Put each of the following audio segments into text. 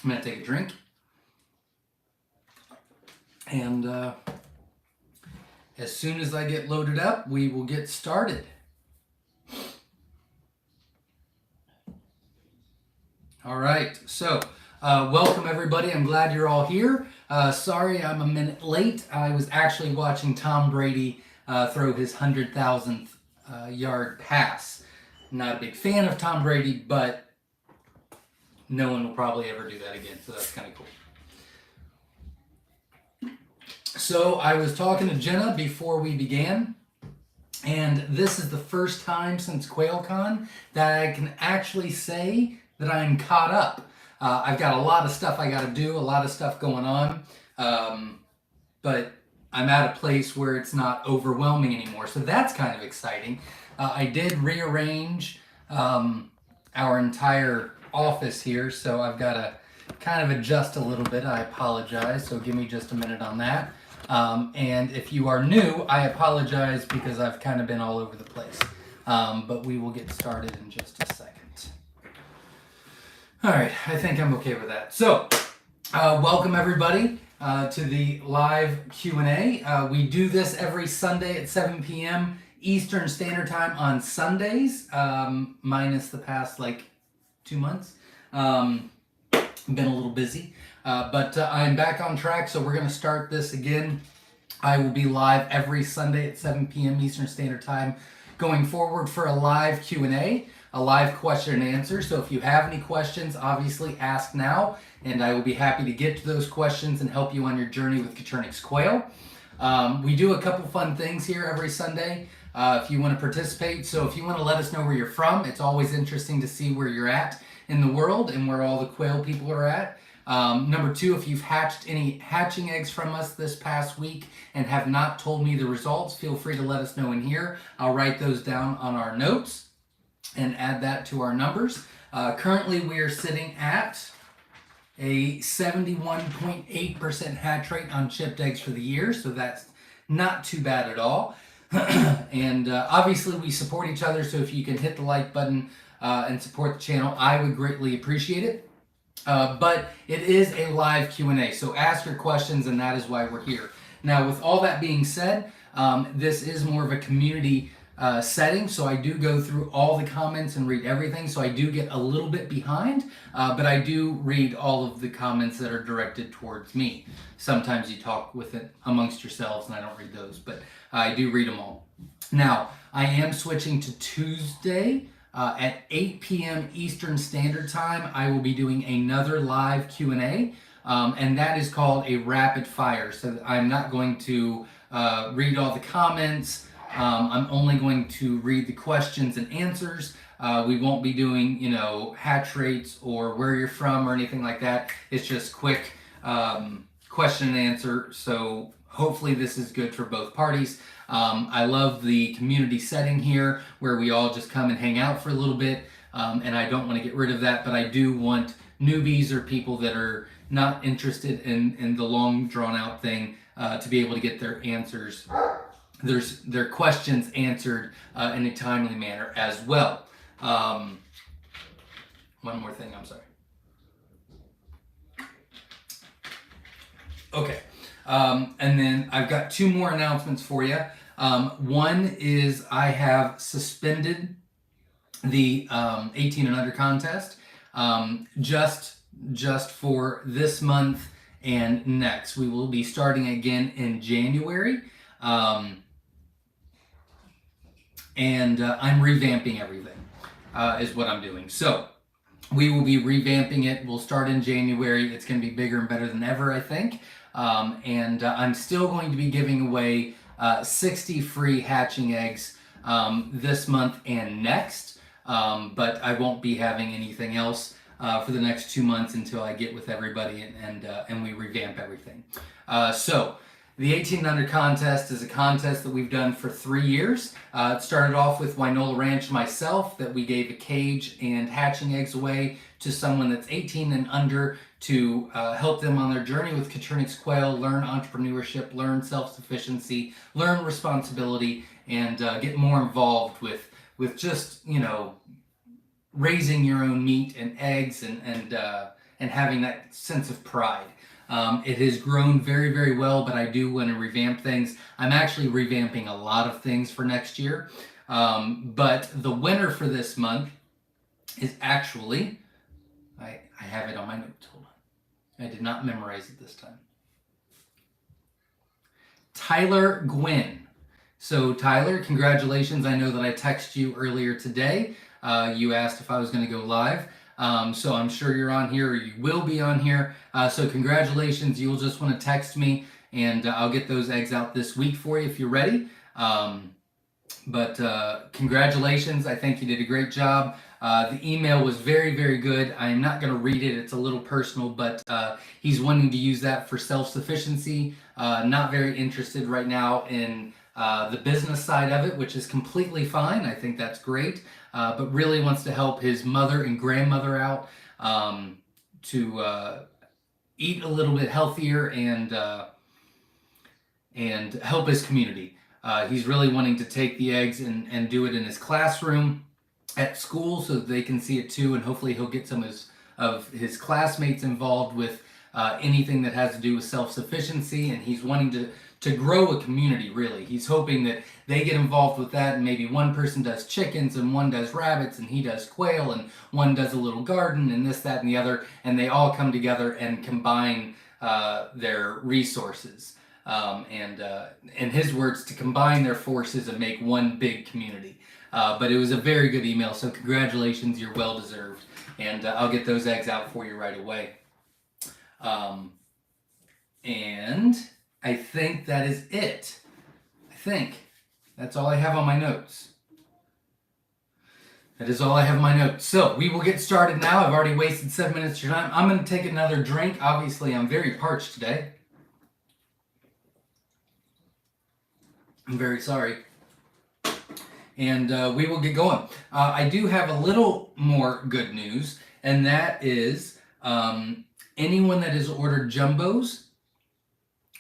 I'm going to take a drink. And as soon as I get loaded up, we will get started. All right, so welcome everybody. I'm glad you're all here. Sorry I'm a minute late. I was actually watching Tom Brady throw his 100,000th yard pass. Not a big fan of Tom Brady, but no one will probably ever do that again, so that's kind of cool. So I was talking to Jenna before we began, and this is the first time since QuailCon that I can actually say that I'm caught up. I've got a lot of stuff I got to do, a lot of stuff going on, but I'm at a place where it's not overwhelming anymore, so that's kind of exciting. I did rearrange our entire office here, so I've got to kind of adjust a little bit. I apologize, so give me just a minute on that. And if you are new, I apologize because I've kind of been all over the place. But we will get started in just a second. All right, I think I'm okay with that. So, welcome everybody to the live Q&A. We do this every Sunday at 7 p.m. Eastern Standard Time on Sundays, minus the past 2 months. Been a little busy. But I'm back on track, so we're going to start this again. I will be live every Sunday at 7 p.m. Eastern Standard Time going forward for a live Q&A, a live question and answer. So if you have any questions, obviously ask now, and I will be happy to get to those questions and help you on your journey with Coturnix quail. We do a couple fun things here every Sunday if you want to participate. So if you want to let us know where you're from, it's always interesting to see where you're at in the world and where all the quail people are at. Number two, if you've hatched any hatching eggs from us this past week and have not told me the results, feel free to let us know in here. I'll write those down on our notes and add that to our numbers. Currently, we are sitting at a 71.8% hatch rate on chipped eggs for the year, so that's not too bad at all. And obviously, we support each other, so if you can hit the like button and support the channel, I would greatly appreciate it. But it is a live Q&A, so ask your questions, and that is why we're here. Now, with all that being said, this is more of a community setting, so I do go through all the comments and read everything, so I do get a little bit behind, but I do read all of the comments that are directed towards me. Sometimes you talk with it amongst yourselves, and I don't read those, but I do read them all. Now, I am switching to Tuesday. At 8 p.m. Eastern Standard Time, I will be doing another live Q&A, and that is called a rapid fire. So I'm not going to read all the comments. I'm only going to read the questions and answers. We won't be doing, hatch rates or where you're from or anything like that. It's just quick question and answer. So hopefully this is good for both parties. I love the community setting here where we all just come and hang out for a little bit, and I don't want to get rid of that, but I do want newbies or people that are not interested in the long drawn out thing to be able to get their answers, their questions answered in a timely manner as well. One more thing, I'm sorry. Okay. And then I've got two more announcements for you. One is I have suspended the 18 and under contest just for this month and next. We will be starting again in January, and I'm revamping everything is what I'm doing. So we will be revamping it. We'll start in January. It's going to be bigger and better than ever, I think. And I'm still going to be giving away 60 free hatching eggs this month and next, but I won't be having anything else for the next 2 months until I get with everybody and we revamp everything. So the 18 and under contest is a contest that we've done for 3 years. It started off with Wynola Ranch myself, that we gave a cage and hatching eggs away to someone that's 18 and under to help them on their journey with Coturnix quail, learn entrepreneurship, learn self-sufficiency, learn responsibility, and get more involved with raising your own meat and eggs and and having that sense of pride. It has grown very, very well, but I do want to revamp things. I'm actually revamping a lot of things for next year. But the winner for this month is actually, I have it on my notes. Hold on. I did not memorize it this time. Tyler Gwynn. So Tyler, congratulations. I know that I texted you earlier today. You asked if I was going to go live. So I'm sure you're on here, or you will be on here. So congratulations. You'll just want to text me, and I'll get those eggs out this week for you if you're ready. But congratulations. I think you did a great job. The email was very, very good. I am not going to read it. It's a little personal, but he's wanting to use that for self-sufficiency. Not very interested right now in the business side of it, which is completely fine. I think that's great. But really wants to help his mother and grandmother out to eat a little bit healthier and help his community. He's really wanting to take the eggs and do it in his classroom at school so that they can see it too, and hopefully he'll get some of his classmates involved with anything that has to do with self-sufficiency, and he's wanting to grow a community, really. He's hoping that they get involved with that, and maybe one person does chickens, and one does rabbits, and he does quail, and one does a little garden, and this, that, and the other, and they all come together and combine their resources. In his words, to combine their forces and make one big community. But it was a very good email, so congratulations, you're well deserved. And I'll get those eggs out for you right away. And I think that is it. I think that's all I have on my notes. That is all I have on my notes. So we will get started now. I've already wasted 7 minutes of your time. I'm going to take another drink. Obviously, I'm very parched today. I'm very sorry. And we will get going. I do have a little more good news, and that is anyone that has ordered jumbos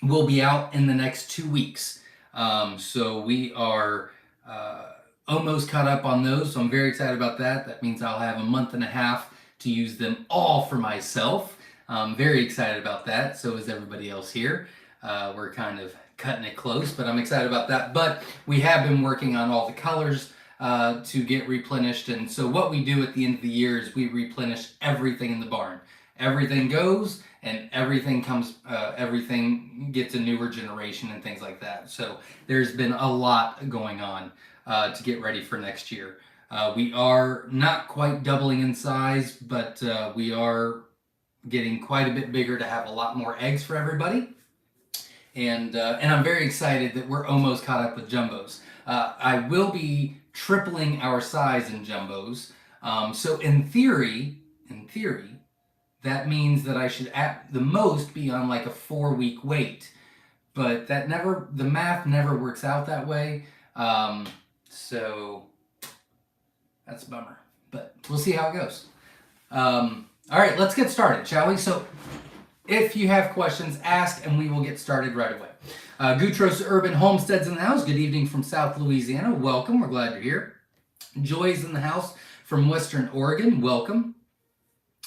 will be out in the next 2 weeks. So we are almost caught up on those, so I'm very excited about that. That means I'll have a month and a half to use them all for myself. I'm very excited about that. So is everybody else here. We're kind of cutting it close, but I'm excited about that. But we have been working on all the colors to get replenished, and so what we do at the end of the year is we replenish everything in the barn. Everything goes, and everything comes. Everything gets a newer generation and things like that. So there's been a lot going on to get ready for next year. We are not quite doubling in size, but we are getting quite a bit bigger to have a lot more eggs for everybody. And I'm very excited that we're almost caught up with jumbos. I will be tripling our size in jumbos. So in theory, that means that I should at the most be on like a 4-week wait. But the math never works out that way. So that's a bummer. But we'll see how it goes. All right, let's get started, shall we? So if you have questions, ask, and we will get started right away. Gutros Urban Homesteads in the house. Good evening from South Louisiana. Welcome. We're glad you're here. Joy's in the house from Western Oregon. Welcome.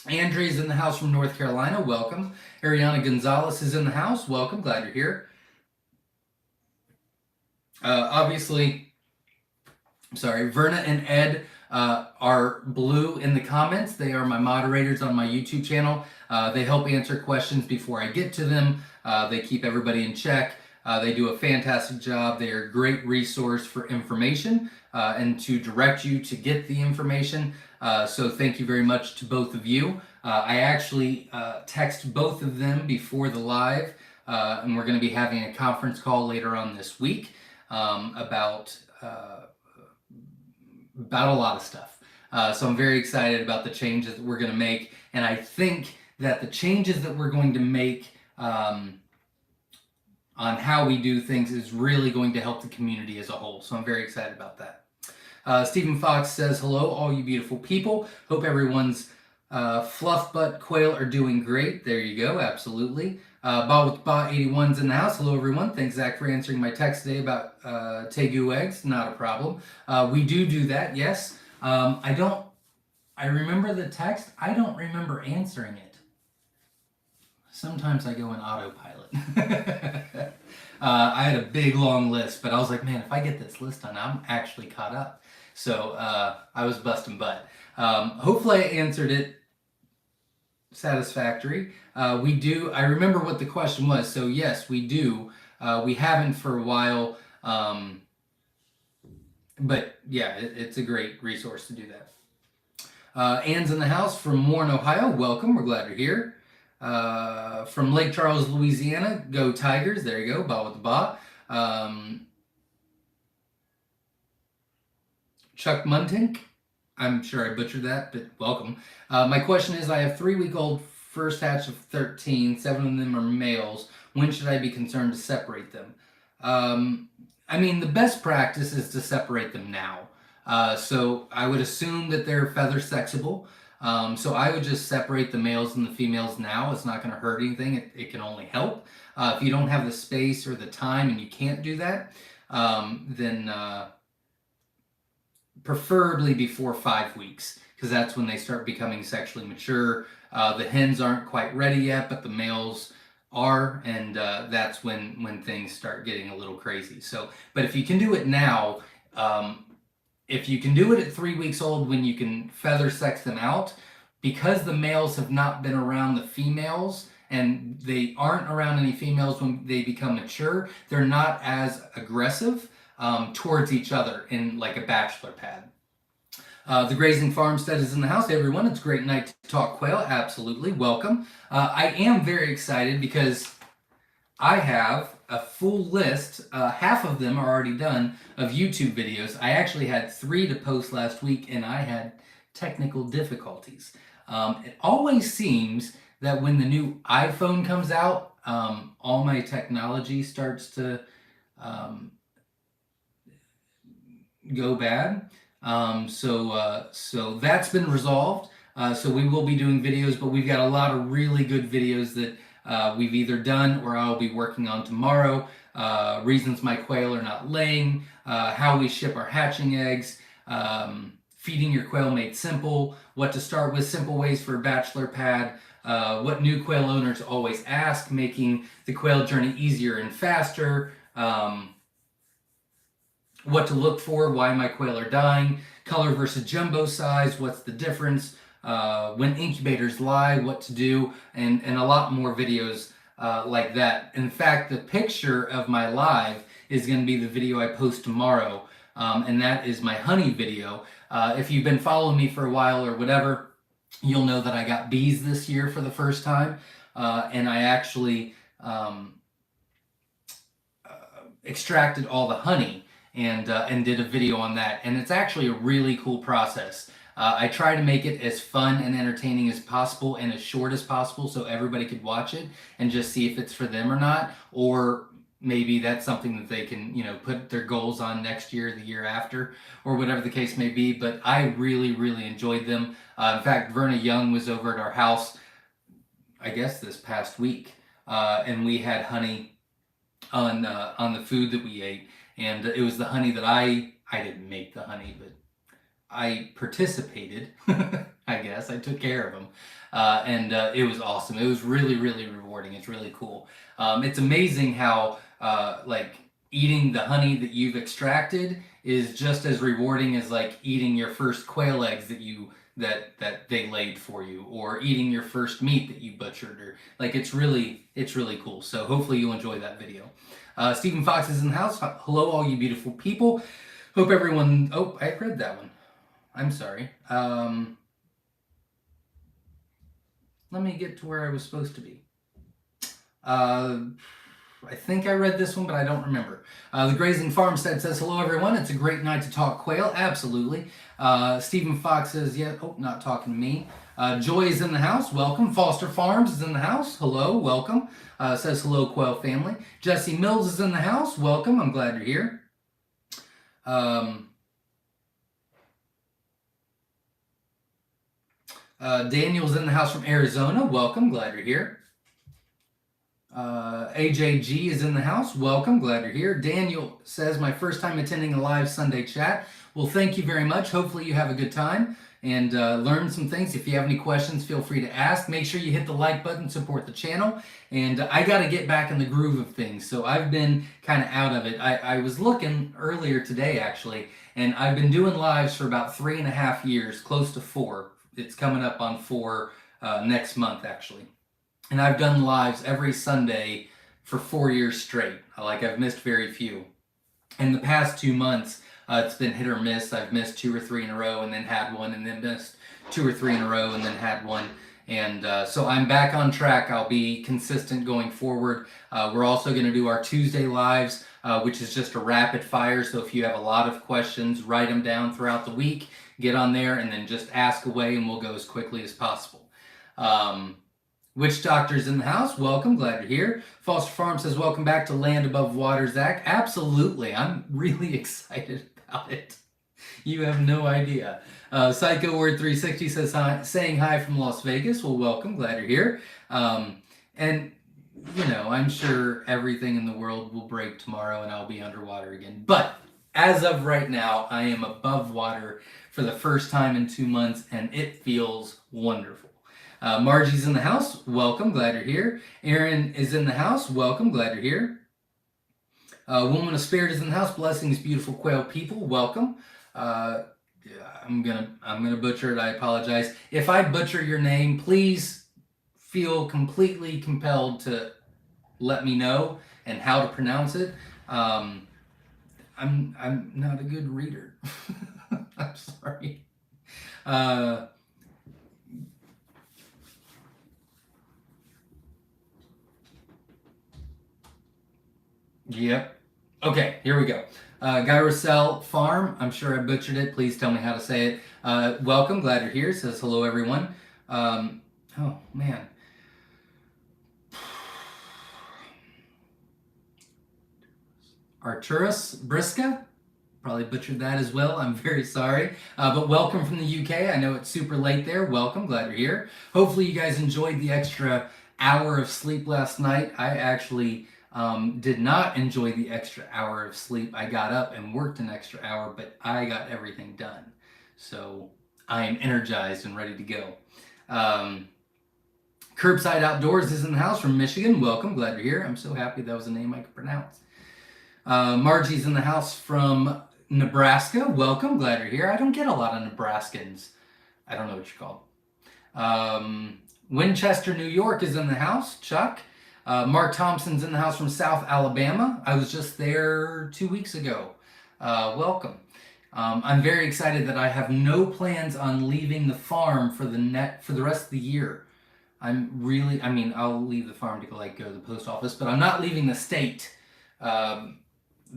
Andre's in the house from North Carolina. Welcome. Ariana Gonzalez is in the house. Welcome. Glad you're here. Obviously, Verna and Ed are blue in the comments. They are my moderators on my YouTube channel. They help answer questions before I get to them. They keep everybody in check. They do a fantastic job. They are a great resource for information and to direct you to get the information. So thank you very much to both of you. I actually text both of them before the live, and we're going to be having a conference call later on this week about a lot of stuff. So I'm very excited about the changes that we're going to make, and I think that the changes that we're going to make on how we do things is really going to help the community as a whole. So I'm very excited about that. Stephen Fox says, hello, all you beautiful people. Hope everyone's fluff butt quail are doing great. There you go, absolutely. Ba with Ba 81's in the house. Hello, everyone. Thanks, Zach, for answering my text today about Tegu eggs. Not a problem. We do that, yes. I remember the text. I don't remember answering it. Sometimes I go in autopilot. I had a big long list, but I was like, man, if I get this list done, I'm actually caught up. So I was busting butt. Hopefully I answered it satisfactory. We do, I remember what the question was. So yes, we do. We haven't for a while. But yeah, it's a great resource to do that. Ann's in the house from Warren, Ohio. Welcome. We're glad you're here. From Lake Charles, Louisiana. Go Tigers. There you go. Ba with the ba. Chuck Muntink. I'm sure I butchered that, but welcome. My question is, I have 3-week-old first hatch of 13. 7 of them are males. When should I be concerned to separate them? I mean, the best practice is to separate them now. So I would assume that they're feather sexable. So I would just separate the males and the females now. It's not going to hurt anything. It can only help. If you don't have the space or the time and you can't do that, then preferably before 5 weeks, because that's when they start becoming sexually mature. The hens aren't quite ready yet, but the males are, and that's when things start getting a little crazy. So, but if you can do it now, if you can do it at 3 weeks old when you can feather sex them out, because the males have not been around the females and they aren't around any females when they become mature, they're not as aggressive towards each other in like a bachelor pad. The Grazing Farmstead is in the house. Hey everyone, it's a great night to talk quail. Absolutely, welcome. I am very excited because I have a full list, half of them are already done, of YouTube videos. I actually had 3 to post last week and I had technical difficulties. It always seems that when the new iPhone comes out, all my technology starts to go bad. So that's been resolved. So we will be doing videos, but we've got a lot of really good videos that we've either done or I'll be working on tomorrow. Reasons my quail are not laying, how we ship our hatching eggs, feeding your quail made simple, what to start with, simple ways for a bachelor pad, what new quail owners always ask, making the quail journey easier and faster, what to look for, why my quail are dying, color versus jumbo size, what's the difference, when incubators lie, what to do, and a lot more videos like that. In fact, the picture of my live is going to be the video I post tomorrow, and that is my honey video. If you've been following me for a while or whatever, you'll know that I got bees this year for the first time, and I actually extracted all the honey and did a video on that, and it's actually a really cool process. I try to make it as fun and entertaining as possible and as short as possible so everybody could watch it and just see if it's for them or not, or maybe that's something that they can, put their goals on next year, the year after, or whatever the case may be. But I really, really enjoyed them. In fact, Verna Young was over at our house, I guess this past week, and we had honey on the food that we ate. And it was the honey that I didn't make the honey, but I participated, I guess. I took care of them. And it was awesome. It was really, really rewarding. It's really cool. It's amazing how, eating the honey that you've extracted is just as rewarding as, eating your first quail eggs that they laid for you, or eating your first meat that you butchered, or, it's really cool. So hopefully you'll enjoy that video. Stephen Fox is in the house. Hello, all you beautiful people. Hope everyone... Oh, I read that one. I'm sorry. Let me get to where I was supposed to be. I think I read this one, but I don't remember. The Grazing Farmstead says, hello, everyone. It's a great night to talk quail. Absolutely. Stephen Fox says, yeah, not talking to me. Joy is in the house. Welcome. Foster Farms is in the house. Hello. Welcome. Says, hello, quail family. Jesse Mills is in the house. Welcome. I'm glad you're here. Daniel's in the house from Arizona. Welcome. Glad you're here. AJG is in the house. Welcome. Glad you're here. Daniel says, my first time attending a live Sunday chat. Well, thank you very much. Hopefully you have a good time. and learn some things. If you have any questions, feel free to ask. Make sure you hit the like button, support the channel. And I got to get back in the groove of things. So I've been kind of out of it. I was looking earlier today, actually, and I've been doing lives for about 3.5 years, close to 4. It's coming up on 4 next month, actually. And I've done lives every Sunday for 4 years straight. I've missed very few. In the past 2 months, it's been hit or miss. I've missed 2 or 3 in a row and then had one, and then missed 2 or 3 in a row and then had one. And so I'm back on track. I'll be consistent going forward. We're also going to do our Tuesday lives, which is just a rapid fire. So if you have a lot of questions, write them down throughout the week, get on there, and then just ask away, and we'll go as quickly as possible. Witch Doctor's in the house. Welcome. Glad you're here. Foster Farm says, welcome back to Land Above Water, Zach. Absolutely. I'm really excited about it. You have no idea. Psycho Word 360 says, hi, saying hi from Las Vegas. Well, welcome. Glad you're here. And, I'm sure everything in the world will break tomorrow and I'll be underwater again. But as of right now, I am above water for the first time in 2 months, and it feels wonderful. Margie's in the house. Welcome. Glad you're here. Aaron is in the house. Welcome. Glad you're here. Woman of Spirit is in the house. Blessings, beautiful quail people. Welcome. I'm gonna butcher it. I apologize. If I butcher your name, please feel completely compelled to let me know and how to pronounce it. I'm not a good reader. I'm sorry. Yep. Okay, here we go. Gyrocell Farm. I'm sure I butchered it. Please tell me how to say it. Welcome. Glad you're here. Says hello, everyone. Oh, man. Arturus Briska. Probably butchered that as well. I'm very sorry. But welcome from the UK. I know it's super late there. Welcome. Glad you're here. Hopefully you guys enjoyed the extra hour of sleep last night. I actually did not enjoy the extra hour of sleep. I got up and worked an extra hour, but I got everything done. So I am energized and ready to go. Curbside Outdoors is in the house from Michigan. Welcome. Glad you're here. I'm so happy that was a name I could pronounce. Margie's in the house from Nebraska. Welcome. Glad you're here. I don't get a lot of Nebraskans. I don't know what you're called. Winchester, New York is in the house. Chuck. Mark Thompson's in the house from South Alabama. I was just there 2 weeks ago. Welcome. I'm very excited that I have no plans on leaving the farm for the rest of the year. I'll leave the farm to go to the post office, but I'm not leaving the state.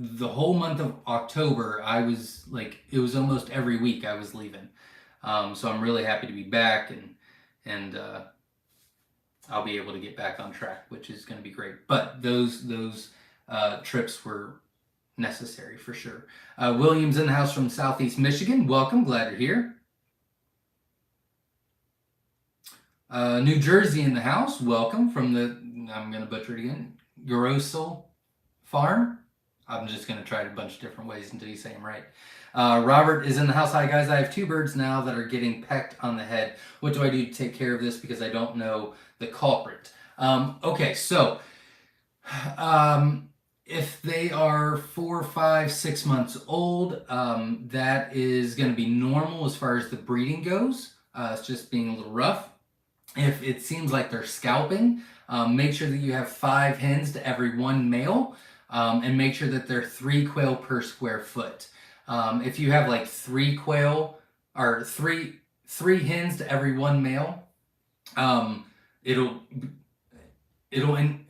The whole month of October, it was almost every week I was leaving. So I'm really happy to be back, and I'll be able to get back on track, which is going to be great. But those trips were necessary for sure. William's in the house from Southeast Michigan. Welcome. Glad you're here. New Jersey in the house. Welcome from I'm going to butcher it again, Gyrocell Farm. I'm just going to try it a bunch of different ways until you say them right. Robert is in the house. Hi, guys. I have 2 birds now that are getting pecked on the head. What do I do to take care of this? Because I don't know the culprit. Okay, so if they are 4, 5, 6 months old, that is going to be normal as far as the breeding goes. It's just being a little rough. If it seems like they're scalping, make sure that you have 5 hens to every 1 male, and make sure that they're 3 quail per square foot. If you have 3 quail or 3 hens to every 1 male, it'll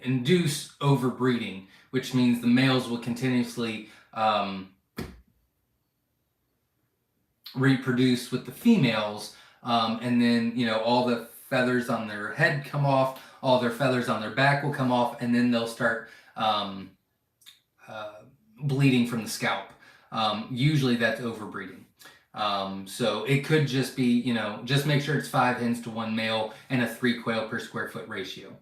induce overbreeding, which means the males will continuously reproduce with the females, and then all the feathers on their head come off, all their feathers on their back will come off, and then they'll start bleeding from the scalp. Usually that's overbreeding. So it could just be, just make sure it's 5 hens to 1 male and a 3 quail per square foot ratio.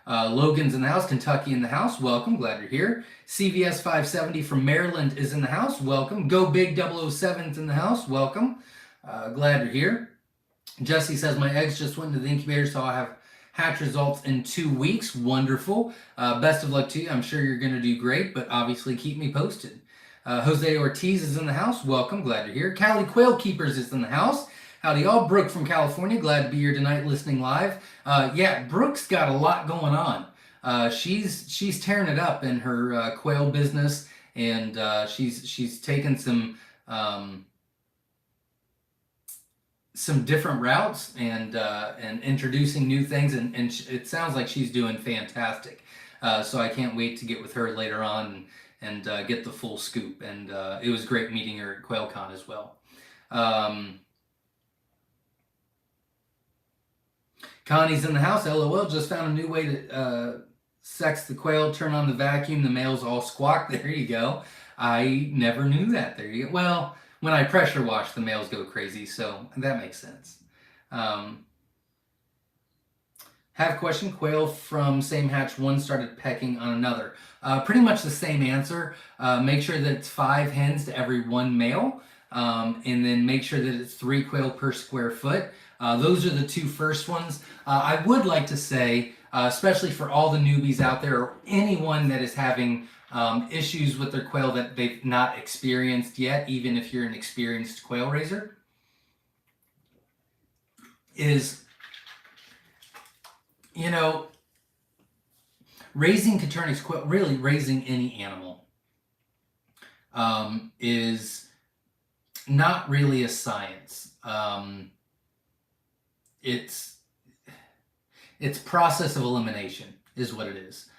Logan's in the house. Kentucky in the house. Welcome. Glad you're here. CVS 570 from Maryland is in the house. Welcome. Go Big 007's in the house. Welcome. Glad you're here. Jesse says, my eggs just went into the incubator, so I'll have hatch results in 2 weeks. Wonderful. Best of luck to you. I'm sure you're going to do great, but obviously keep me posted. Jose Ortiz is in the house. Welcome. Glad you're here. Cali Quail Keepers is in the house. Howdy, y'all. Brooke from California. Glad to be here tonight listening live. Yeah, Brooke's got a lot going on. She's tearing it up in her quail business, and she's taken some different routes and introducing new things, and it sounds like she's doing fantastic. So I can't wait to get with her later on and get the full scoop. And it was great meeting her at QuailCon as well. Connie's in the house. LOL. Just found a new way to sex the quail. Turn on the vacuum. The males all squawk. There you go. I never knew that. There you go. Well, when I pressure wash, the males go crazy, so that makes sense. Have a question. Quail from same hatch, one started pecking on another. Pretty much the same answer. Make sure that it's 5 hens to every 1 male, and then make sure that it's 3 quail per square foot. Those are the 2 first ones. I would like to say, especially for all the newbies out there, or anyone that is having issues with their quail that they've not experienced yet, even if you're an experienced quail raiser, is, raising Coturnix quail, really raising any animal, is not really a science. It's process of elimination is what it is.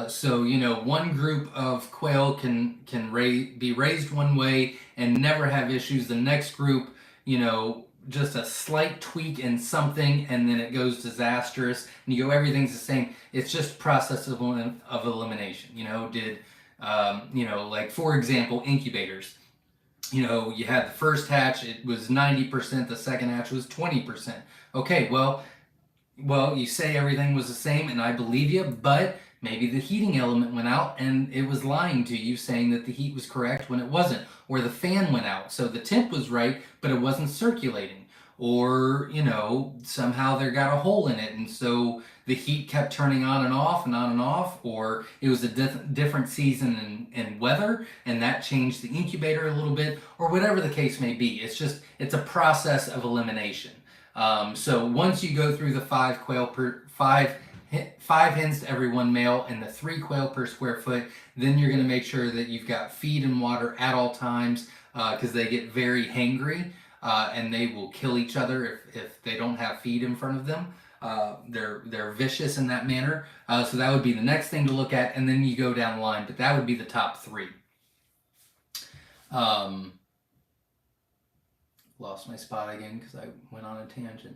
So, one group of quail can be raised one way and never have issues. The next group, just a slight tweak in something, and then it goes disastrous, and you go, everything's the same. It's just process of elimination. Like, for example, incubators. You had the first hatch, it was 90%, the second hatch was 20%. Okay, well, you say everything was the same, and I believe you, but maybe the heating element went out and it was lying to you, saying that the heat was correct when it wasn't. Or the fan went out, so the temp was right, but it wasn't circulating. Or, somehow there got a hole in it, and so the heat kept turning on and off and on and off. Or it was a different season and weather, and that changed the incubator a little bit, or whatever the case may be. It's a process of elimination. So once you go through the 5 hens to every 1 male and the 3 quail per square foot, then you're going to make sure that you've got feed and water at all times, because they get very hangry, and they will kill each other if they don't have feed in front of them. They're vicious in that manner. So that would be the next thing to look at, and then you go down the line, but that would be the top 3. Lost my spot again because I went on a tangent.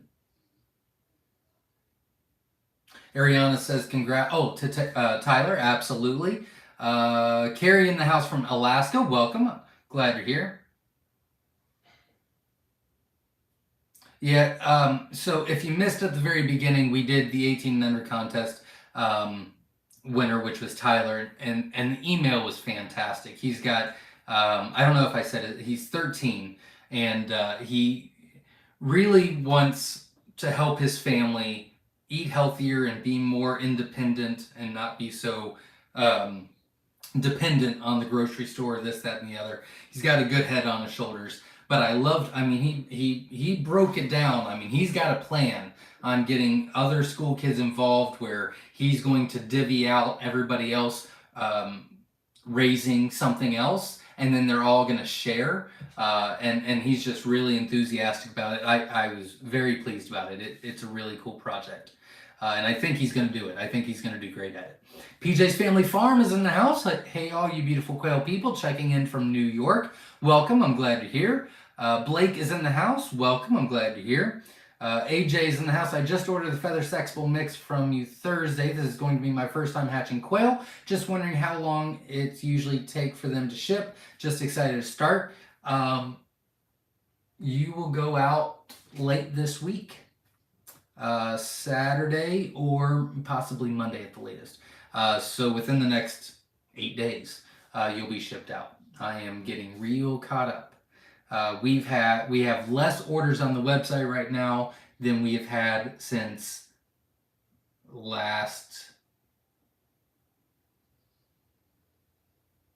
Ariana says, congrats. Oh, to Tyler, absolutely. Carrie in the house from Alaska, welcome. Glad you're here. Yeah, so if you missed at the very beginning, we did the 18 and under contest winner, which was Tyler, and the email was fantastic. He's got, I don't know if I said it, he's 13, and he really wants to help his family eat healthier and be more independent and not be so dependent on the grocery store, this, that, and the other. He's got a good head on his shoulders. But I loved, he broke it down. He's got a plan on getting other school kids involved, where he's going to divvy out everybody else raising something else, and then they're all going to share. And he's just really enthusiastic about it. I was very pleased about it. It's a really cool project. And I think he's going to do it. I think he's going to do great at it. PJ's Family Farm is in the house. Hey, all you beautiful quail people checking in from New York. Welcome. I'm glad you're here. Blake is in the house. Welcome. I'm glad you're here. AJ is in the house. I just ordered the Feather Sexable mix from you Thursday. This is going to be my first time hatching quail. Just wondering how long it usually take for them to ship. Just excited to start. You will go out late this week. Saturday or possibly Monday at the latest. So within the next 8 days, you'll be shipped out. I am getting real caught up. we have less orders on the website right now than we have had since last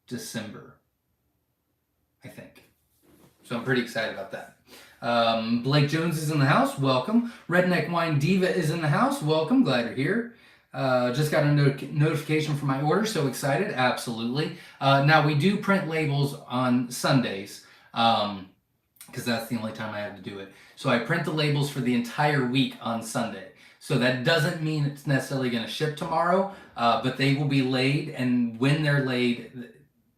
December, I think. So I'm pretty excited about that. Blake Jones is in the house. Welcome. Redneck Wine Diva is in the house. Welcome. Glad you're here. Just got a notification for my order. So excited. Absolutely. Now, we do print labels on Sundays because that's the only time I have to do it. So I print the labels for the entire week on Sunday. So that doesn't mean it's necessarily going to ship tomorrow, but they will be laid. And when they're laid,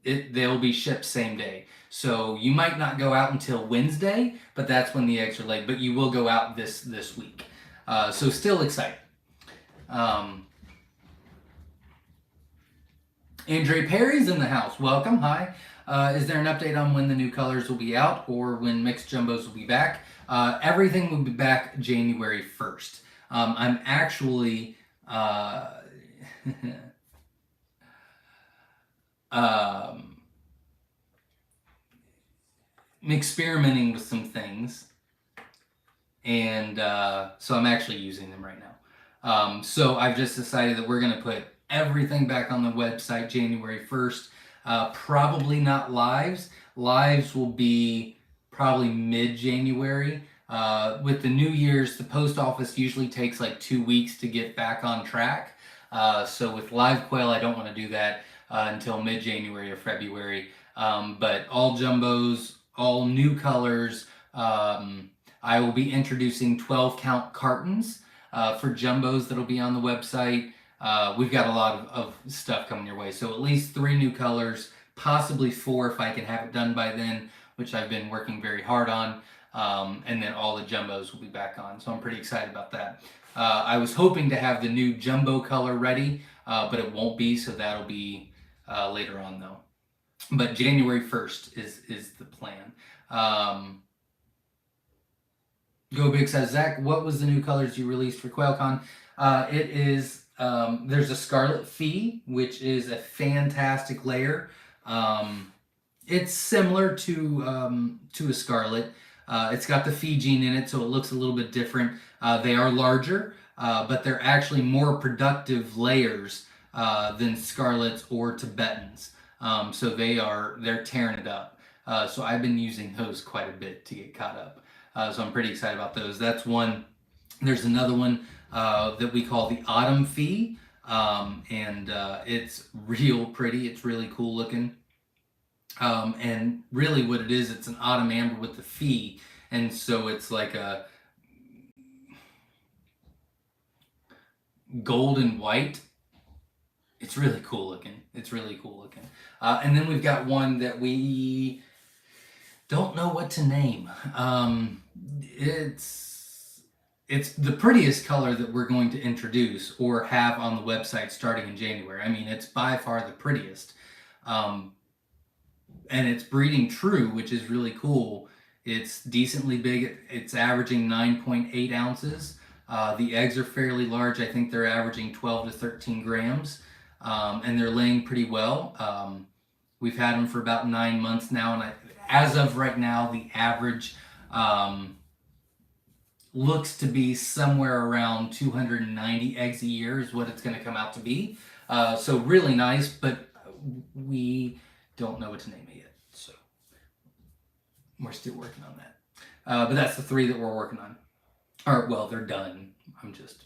they'll be shipped same day. So you might not go out until Wednesday, but that's when the eggs are laid. But you will go out this week. So still excited. Andre Perry's in the house. Welcome. Hi. Is there an update on when the new colors will be out or when mixed jumbos will be back? Everything will be back January 1st. I'm actually experimenting with some things, and so I'm actually using them right now. So I've just decided that we're going to put everything back on the website January 1st. Probably not lives. Lives will be probably mid-January. With the New Year's, the post office usually takes like 2 weeks to get back on track. So with live quail, I don't want to do that until mid-January or February. But all jumbos, all new colors. I will be introducing 12 count cartons for jumbos that'll be on the website. We've got a lot of stuff coming your way. So at least 3 new colors, possibly 4 if I can have it done by then, which I've been working very hard on. And then all the jumbos will be back on. So I'm pretty excited about that. I was hoping to have the new jumbo color ready, but it won't be. So that'll be later on though. But January 1st is the plan. Go Big says, Zach, what was the new colors you released for QuailCon? It is, there's a Scarlet Fee, which is a fantastic layer. It's similar to a Scarlet. It's got the Fee gene in it, so it looks a little bit different. They are larger, but they're actually more productive layers than Scarlets or Tibetans. So they're tearing it up. So I've been using those quite a bit to get caught up. So I'm pretty excited about those. That's one. There's another one that we call the Autumn Fee, and it's real pretty. It's really cool looking. And really what it is, it's an autumn amber with the Fee, and so it's like a gold and white. It's really cool looking. And then we've got one that we don't know what to name. It's the prettiest color that we're going to introduce or have on the website starting in January. I mean, it's by far the prettiest. And it's breeding true, which is really cool. It's decently big. It's averaging 9.8 ounces. The eggs are fairly large. I think they're averaging 12 to 13 grams. And they're laying pretty well. We've had them for about 9 months now. And as of right now, the average looks to be somewhere around 290 eggs a year is what it's going to come out to be. So really nice, but we don't know what to name it yet, so we're still working on that. But that's the 3 that we're working on. Or, well, they're done. I'm just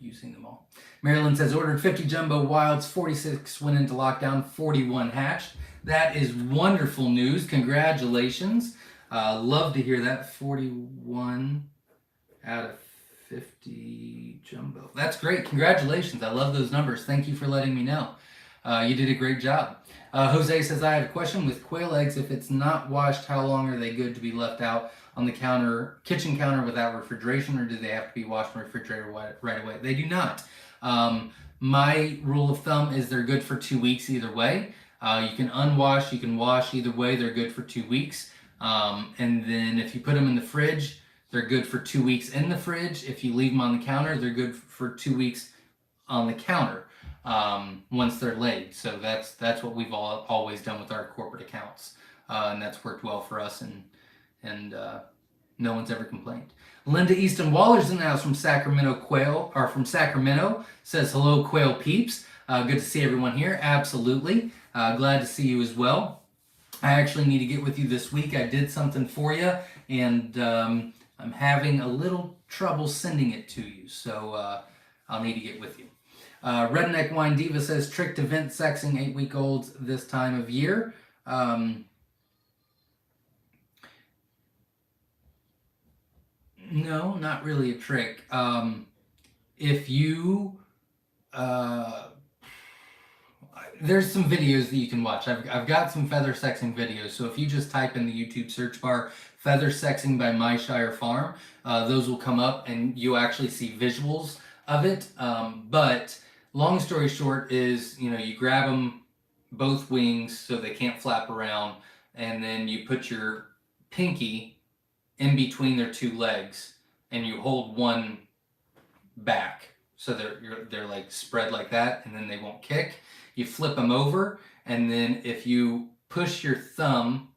using them all. Marilyn says, ordered 50 jumbo wilds, 46 went into lockdown, 41 hatched. That is wonderful news. Congratulations. Love to hear that. 41 out of 50 jumbo. That's great. Congratulations. I love those numbers. Thank you for letting me know. You did a great job. Jose says, I have a question with quail eggs. If it's not washed, how long are they good to be left out on the kitchen counter without refrigeration, or do they have to be washed in the refrigerator right away? They do not. My rule of thumb is they're good for 2 weeks either way. You can unwash, you can wash, either way, they're good for 2 weeks. And then if you put them in the fridge, they're good for 2 weeks in the fridge. If you leave them on the counter, they're good for 2 weeks on the counter. Once they're laid. So that's what we've always done with our corporate accounts. And that's worked well for us. And and no one's ever complained. Linda Easton Waller's in the house from Sacramento, says hello, Quail peeps. Good to see everyone here. Absolutely. Glad to see you as well. I actually need to get with you this week. I did something for you, and I'm having a little trouble sending it to you, so I'll need to get with you. Redneck Wine Diva says, trick to vent sexing 8-week-olds this time of year. No, not really a trick. If you, there's some videos that you can watch. I've got some feather sexing videos. So if you just type in the YouTube search bar, feather sexing by Myshire Farm, those will come up and you'll actually see visuals of it. But long story short is, you grab them both wings so they can't flap around, and then you put your pinky in between their two legs, and you hold one back so they're like spread like that, and then they won't kick. You flip them over, and then if you put your thumb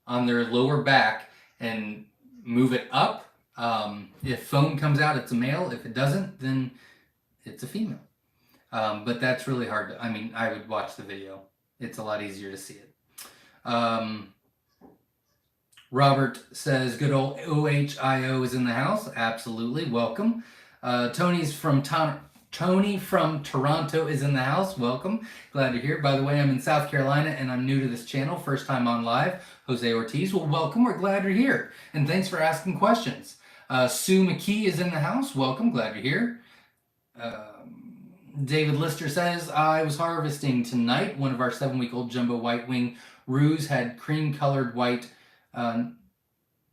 on their lower back and move it up, if foam comes out, it's a male. If it doesn't, then it's a female. But that's really hard to, I would watch the video. It's a lot easier to see it. Robert says, good old OHIO is in the house. Absolutely. Welcome. Tony from Toronto is in the house. Welcome. Glad to hear. By the way, I'm in South Carolina and I'm new to this channel. First time on live. Jose Ortiz. Well, welcome. We're glad you're here. And thanks for asking questions. Sue McKee is in the house. Welcome. Glad you're here. David Lister says, I was harvesting tonight. One of our 7-week-old jumbo white wing roos had cream-colored white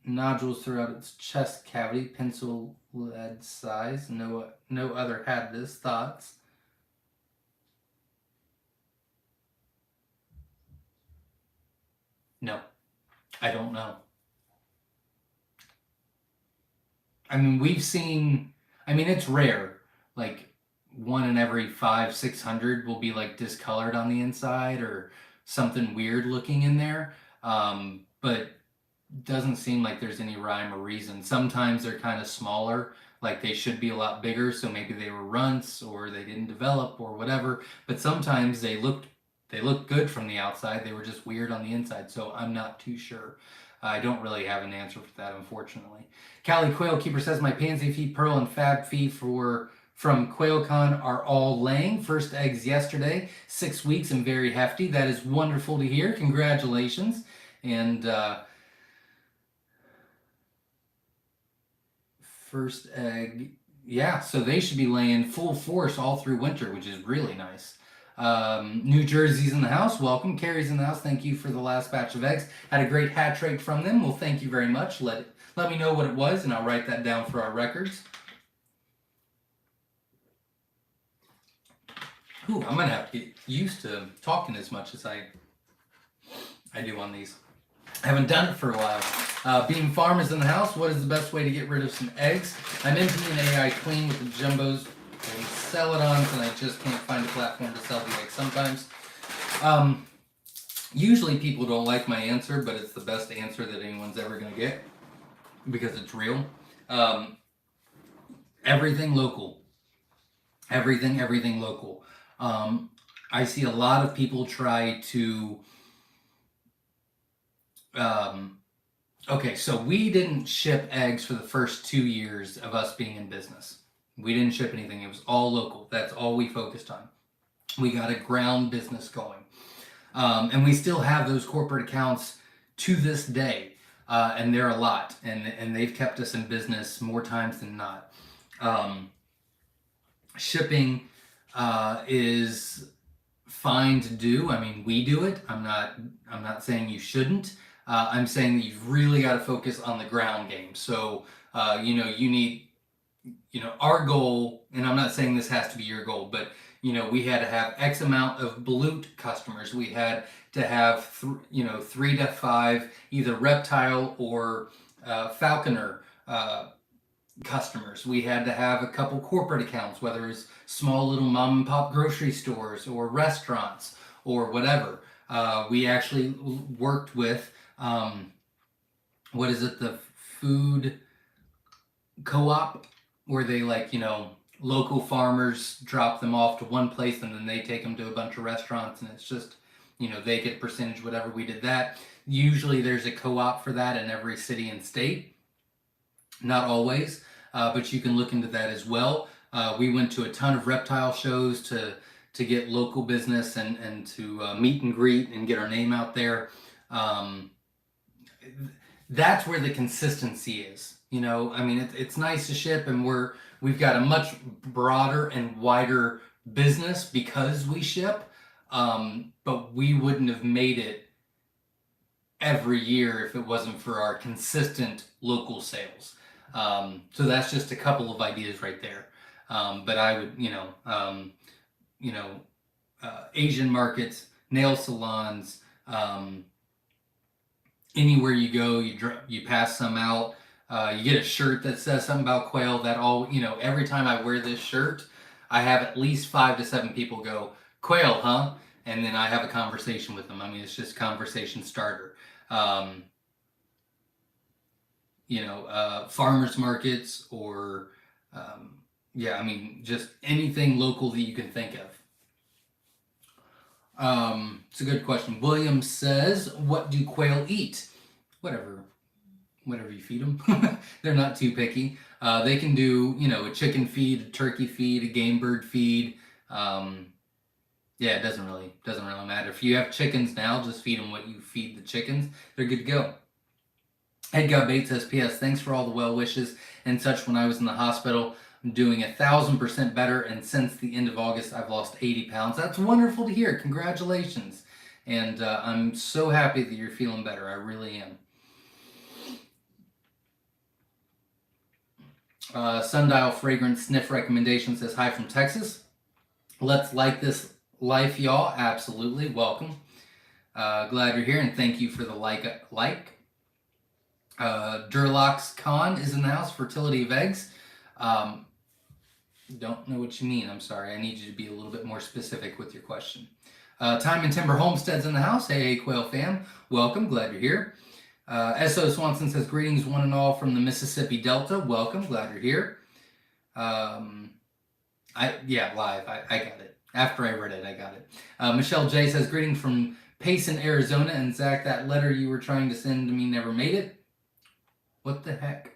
nodules throughout its chest cavity, pencil lead size. No other had this. Thoughts? No, I don't know. We've seen, it's rare. Like, 1 in every 500-600 will be like discolored on the inside or something weird looking in there. But doesn't seem like there's any rhyme or reason. Sometimes they're kind of smaller, like they should be a lot bigger, so maybe they were runts or they didn't develop or whatever. But sometimes they look good from the outside. They were just weird on the inside, so I'm not too sure. I don't really have an answer for that, unfortunately. Callie Quail Keeper says, my pansy fee, pearl, and fab fee from QuailCon are all laying. First eggs yesterday, 6 weeks and very hefty. That is wonderful to hear. Congratulations. And first egg, yeah, so they should be laying full force all through winter, which is really nice. New Jersey's in the house. Welcome. Carrie's in the house. Thank you for the last batch of eggs. Had a great hatch rate from them. Well, thank you very much. Let me know what it was, and I'll write that down for our records. Ooh, I'm gonna have to get used to talking as much as I do on these. I haven't done it for a while. Beam Farm is in the house. What is the best way to get rid of some eggs? I'm into an AI Clean with the jumbos. They sell it on, and I just can't find a platform to sell the eggs sometimes. Usually people don't like my answer, but it's the best answer that anyone's ever going to get because it's real. Everything local. Everything local. I see a lot of people try to... okay, so we didn't ship eggs for the first 2 years of us being in business. We didn't ship anything. It was all local. That's all we focused on. We got a ground business going. And we still have those corporate accounts to this day. And they're a lot. And they've kept us in business more times than not. Shipping is fine to do. We do it. I'm not saying you shouldn't. I'm saying that you've really got to focus on the ground game. So, you need, our goal, and I'm not saying this has to be your goal, but, we had to have X amount of balut customers. We had to have, 3 to 5 either reptile or falconer customers. We had to have a couple corporate accounts, whether it's small little mom and pop grocery stores or restaurants or whatever. We actually worked with what is it, the food co-op, where they like, local farmers drop them off to one place and then they take them to a bunch of restaurants, and it's just, they get a percentage, whatever. We did that. Usually there's a co-op for that in every city and state. Not always, but you can look into that as well. We went to a ton of reptile shows to get local business and to meet and greet and get our name out there. Um, that's where the consistency is. I mean, it's nice to ship, and we've got a much broader and wider business because we ship. But we wouldn't have made it every year if it wasn't for our consistent local sales. So that's just a couple of ideas right there. But I would, Asian markets, nail salons, anywhere you go, you pass some out. You get a shirt that says something about quail. That all, every time I wear this shirt, I have at least 5 to 7 people go, "Quail, huh?" And then I have a conversation with them. I mean, it's just conversation starter. Farmers markets, or just anything local that you can think of. It's a good question. William says, "What do quail eat?" Whatever you feed them. They're not too picky. They can do, a chicken feed, a turkey feed, a game bird feed. It doesn't really matter. If you have chickens now, just feed them what you feed the chickens. They're good to go. Edgar Bates says, "P.S. Thanks for all the well wishes and such when I was in the hospital. I'm doing 1,000% better, and since the end of August, I've lost 80 pounds. That's wonderful to hear. Congratulations. And I'm so happy that you're feeling better. I really am. Sundial Fragrance Sniff Recommendation says, "Hi from Texas. Let's like this life, y'all." Absolutely. Welcome. Glad you're here, and thank you for the like. Durlox Khan is in the house. Fertility of eggs. Don't know what you mean. I'm sorry. I need you to be a little bit more specific with your question. Time and Timber Homestead's in the house. Hey, Quail fam. Welcome. Glad you're here. S.O. Swanson says, "Greetings one and all from the Mississippi Delta." Welcome. Glad you're here. Live. I got it. After I read it, I got it. Michelle J says, "Greetings from Payson, Arizona. And Zach, that letter you were trying to send to me never made it." What the heck?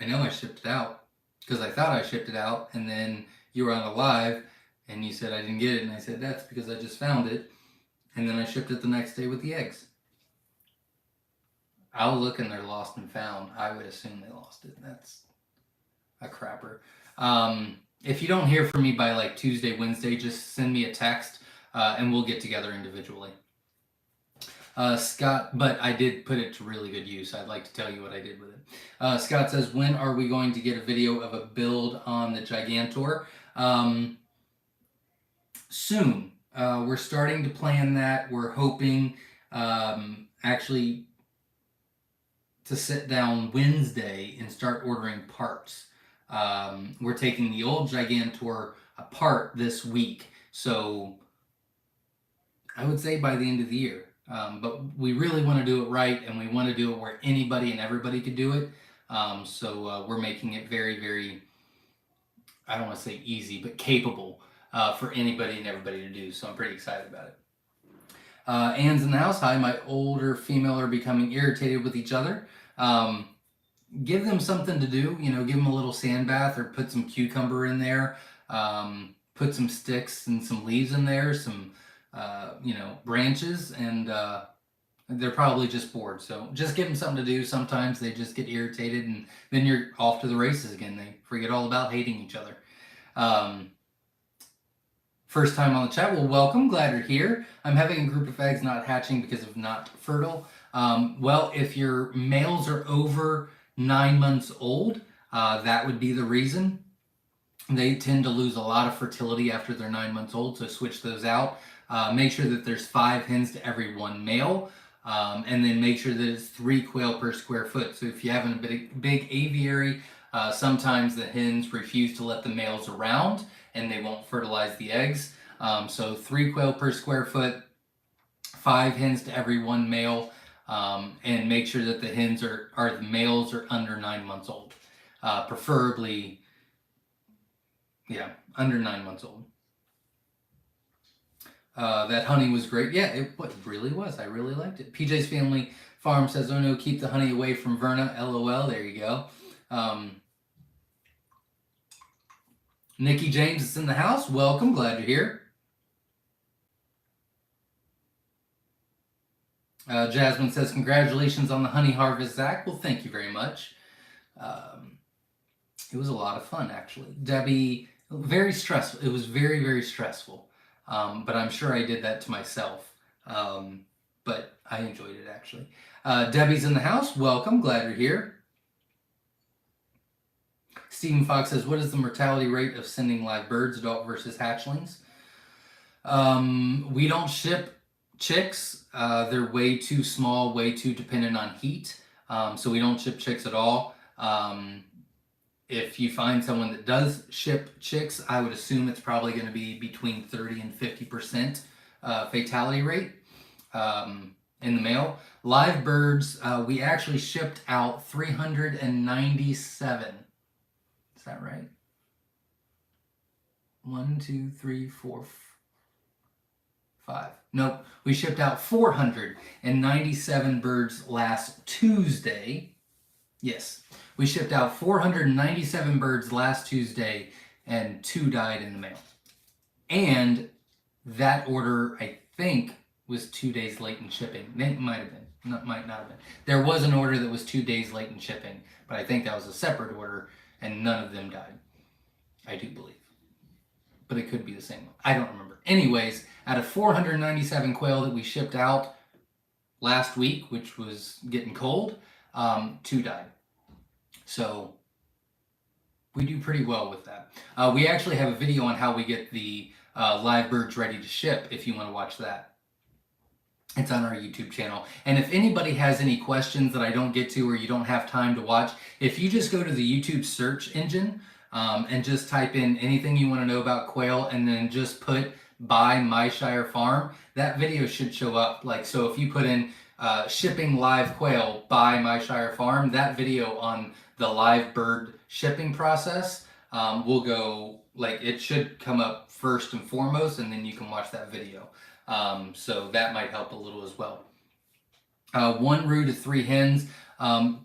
I know I shipped it out because I thought I shipped it out, and then you were on a live and you said I didn't get it, and I said that's because I just found it, and then I shipped it the next day with the eggs. I'll look and they're lost and found. I would assume they lost it. That's a crapper. If you don't hear from me by like Tuesday, Wednesday, just send me a text and we'll get together individually. Scott, but I did put it to really good use. I'd like to tell you what I did with it. Scott says, "When are we going to get a video of a build on the Gigantor?" Soon. We're starting to plan that. We're hoping actually to sit down Wednesday and start ordering parts. We're taking the old Gigantor apart this week, so I would say by the end of the year. But we really want to do it right, and we want to do it where anybody and everybody could do it. So we're making it very, very, I don't want to say easy, but capable for anybody and everybody to do. So I'm pretty excited about it. Anne's in the house. "Hi, my older female are becoming irritated with each other." Give them something to do. Give them a little sand bath, or put some cucumber in there. Put some sticks and some leaves in there, some branches, and they're probably just bored. So just give them something to do. Sometimes they just get irritated, and then you're off to the races again. They forget all about hating each other. First time on the chat. Well, welcome. Glad you're here. "I'm having a group of eggs not hatching because of not fertile." Well, if your males are over 9 months old, that would be the reason. They tend to lose a lot of fertility after they're 9 months old, so switch those out. Make sure that there's 5 hens to every 1 male, and then make sure that it's 3 quail per square foot. So if you have a big aviary, sometimes the hens refuse to let the males around, and they won't fertilize the eggs. So 3 quail per square foot. 5 hens to every 1 male, and make sure that the hens the males are under 9 months old. Preferably, yeah, under 9 months old. That honey was great. Yeah, it really was. I really liked it. PJ's Family Farm says, "Oh no, keep the honey away from Verna." LOL. There you go. Nikki James is in the house. Welcome. Glad you're here. Jasmine says, "Congratulations on the honey harvest, Zach." Well, thank you very much. It was a lot of fun, actually. Debbie, very stressful. It was very, very stressful. But I'm sure I did that to myself. But I enjoyed it, actually. Debbie's in the house. Welcome. Glad you're here. Stephen Fox says, "What is the mortality rate of sending live birds, adult versus hatchlings?" We don't ship chicks. They're way too small, way too dependent on heat. So we don't ship chicks at all. If you find someone that does ship chicks, I would assume it's probably going to be between 30 and 50% fatality rate in the male. Live birds, we actually shipped out 397. Is that right? 1, 2, 3, 4, 5. Nope. We shipped out 497 birds last Tuesday. Yes. We shipped out 497 birds last Tuesday, and 2 died in the mail. And that order, I think, was 2 days late in shipping. It might have been. Might not have been. There was an order that was 2 days late in shipping, but I think that was a separate order, and none of them died. I do believe. But it could be the same one. I don't remember. Anyways, out of 497 quail that we shipped out last week, which was getting cold, 2 died. So we do pretty well with that. We actually have a video on how we get the live birds ready to ship if you want to watch that. It's on our YouTube channel. And if anybody has any questions that I don't get to or you don't have time to watch, if you just go to the YouTube search engine and just type in anything you want to know about quail and then just put by Myshire Farm, that video should show up. Like, so if you put in shipping live quail by Myshire Farm, that video on the live bird shipping process will go, like, it should come up first and foremost, and then you can watch that video. So that might help a little as well. 1 roux to 3 hens.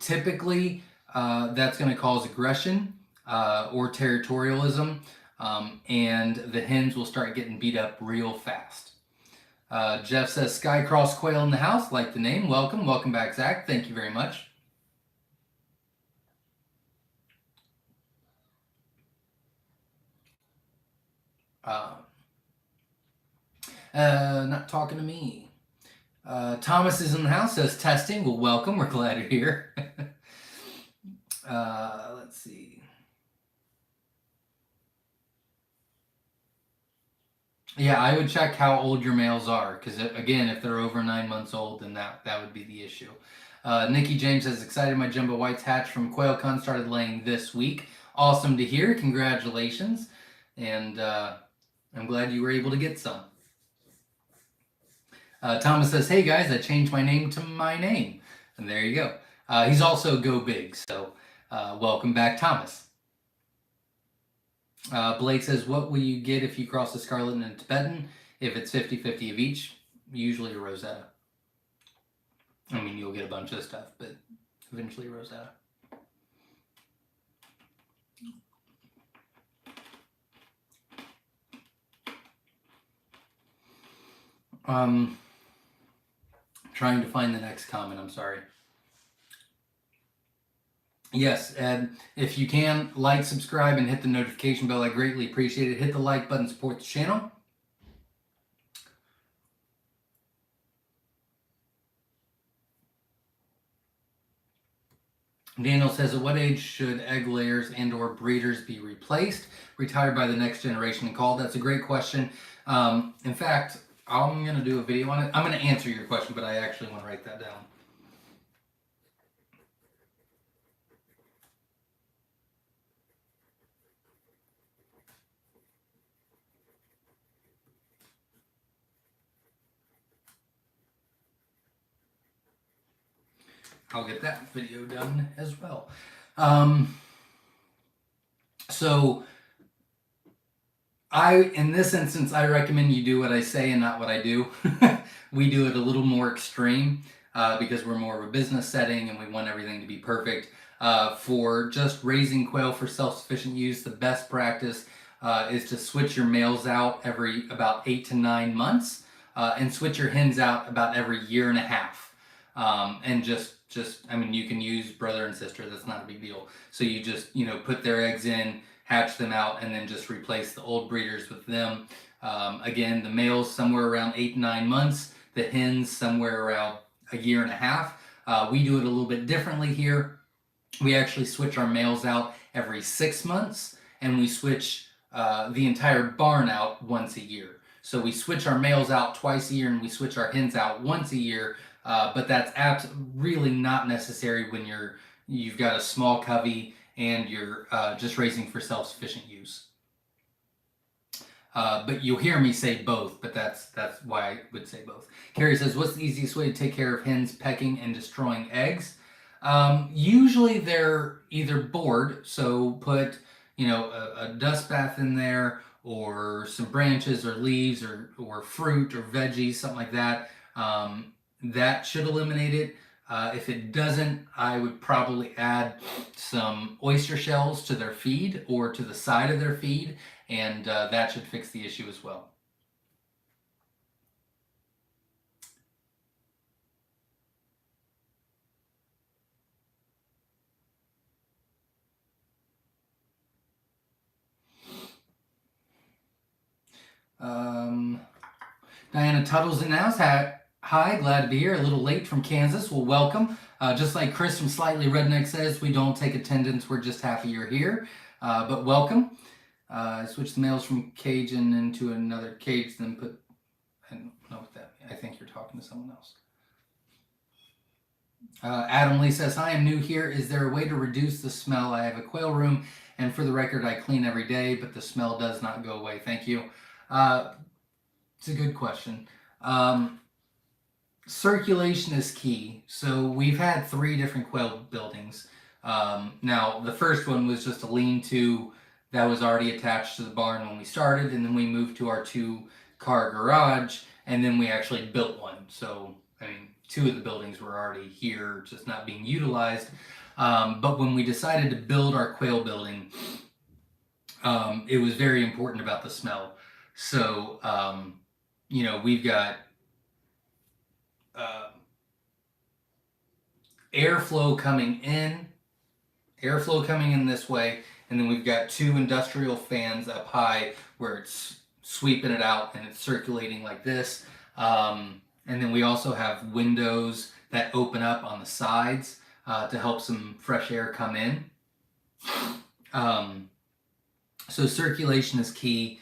Typically, that's going to cause aggression or territorialism, and the hens will start getting beat up real fast. Jeff says, "Skycross quail in the house." Like the name. Welcome. Welcome back, Zach. Thank you very much. Not talking to me. Thomas is in the house, says, "Testing." Well, welcome. We're glad you're here. Let's see. Yeah, I would check how old your males are, because again, if they're over 9 months old, then that would be the issue. Nikki James says, "Excited my jumbo whites hatch from QuailCon, started laying this week." Awesome to hear. Congratulations. And I'm glad you were able to get some. Thomas says, "Hey guys, I changed my name to my name." And there you go. He's also Go Big, so welcome back, Thomas. Blake says, "What will you get if you cross a Scarlet and a Tibetan? If it's 50-50 of each, usually a Rosetta." I mean, you'll get a bunch of stuff, but eventually Rosetta. Trying to find the next comment, I'm sorry. Yes, Ed, if you can, like, subscribe, and hit the notification bell. I greatly appreciate it. Hit the like button, support the channel. Daniel says, "At what age should egg layers and or breeders be replaced, retired by the next generation and called?" That's a great question. In fact, I'm going to do a video on it. I'm going to answer your question, but I actually want to write that down. I'll get that video done as well. So in this instance, I recommend you do what I say and not what I do. We do it a little more extreme because we're more of a business setting and we want everything to be perfect. For just raising quail for self-sufficient use, the best practice is to switch your males out every about 8 to 9 months and switch your hens out about every year and a half. And I mean, you can use brother and sister. That's not a big deal. So you just, put their eggs in, hatch them out, and then just replace the old breeders with them. Again, the males somewhere around 8 to 9 months, the hens somewhere around a year and a half. We do it a little bit differently here. We actually switch our males out every 6 months, and we switch the entire barn out once a year. So we switch our males out twice a year, and we switch our hens out once a year. But that's really not necessary when you've got a small covey and you're just raising for self-sufficient use. But you'll hear me say both, but that's why I would say both. Carrie says, what's the easiest way to take care of hens pecking and destroying eggs? Usually they're either bored, so put a dust bath in there, or some branches or leaves or fruit or veggies, something like that. That should eliminate it. If it doesn't, I would probably add some oyster shells to their feed or to the side of their feed, and that should fix the issue as well. Diana Tuttle's in the house. Hi, glad to be here. A little late from Kansas. Well, welcome. Just like Chris from Slightly Redneck says, we don't take attendance. We're just happy you're here. But welcome. Switch the males from cage and into another cage, then put... I don't know what that means. I think you're talking to someone else. Adam Lee says, hi, I'm new here. Is there a way to reduce the smell? I have a quail room, and for the record, I clean every day, but the smell does not go away. Thank you. It's a good question. Circulation is key. So we've had 3 different quail buildings. Now, the first one was just a lean-to that was already attached to the barn when we started, and then we moved to our 2-car garage, and then we actually built one. So, I mean, 2 of the buildings were already here, just not being utilized. But when we decided to build our quail building, it was very important about the smell. So, we've got airflow coming in this way, and then we've got 2 industrial fans up high where it's sweeping it out and it's circulating like this. And then we also have windows that open up on the sides to help some fresh air come in. So circulation is key.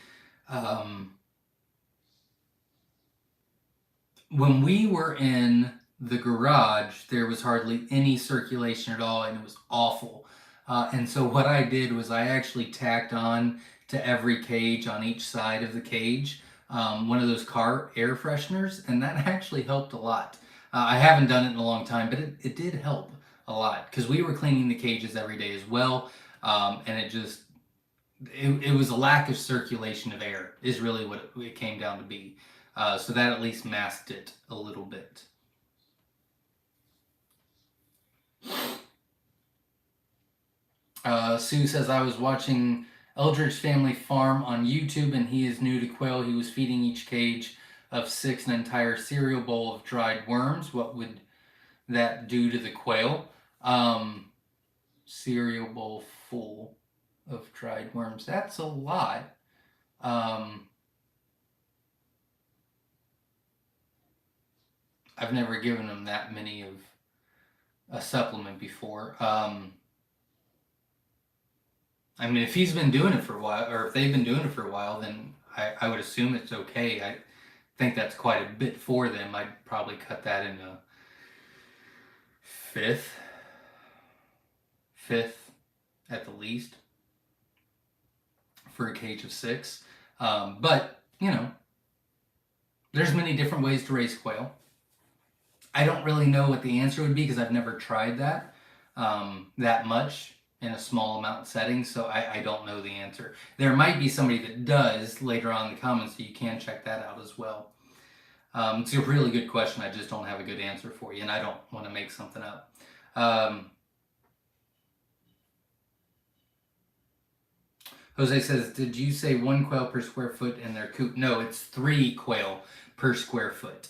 When we were in the garage, there was hardly any circulation at all, and it was awful. And so what I did was I actually tacked on to every cage on each side of the cage one of those car air fresheners, and that actually helped a lot. I haven't done it in a long time, but it did help a lot because we were cleaning the cages every day as well, and it was a lack of circulation of air is really what it came down to be. So that at least masked it a little bit. Sue says, I was watching Eldridge Family Farm on YouTube, and he is new to quail. He was feeding each cage of 6 an entire cereal bowl of dried worms. What would that do to the quail? Cereal bowl full of dried worms. That's a lot. I've never given them that many of a supplement before. I mean, if he's been doing it for a while, or if they've been doing it for a while, then I would assume it's okay. I think that's quite a bit for them. I'd probably cut that into fifth at the least for a cage of 6. But, there's many different ways to raise quail. I don't really know what the answer would be because I've never tried that much in a small amount setting, so I don't know the answer. There might be somebody that does later on in the comments, so you can check that out as well. It's a really good question. I just don't have a good answer for you, and I don't want to make something up. Jose says, did you say 1 quail per square foot in their coop? No, it's 3 quail per square foot.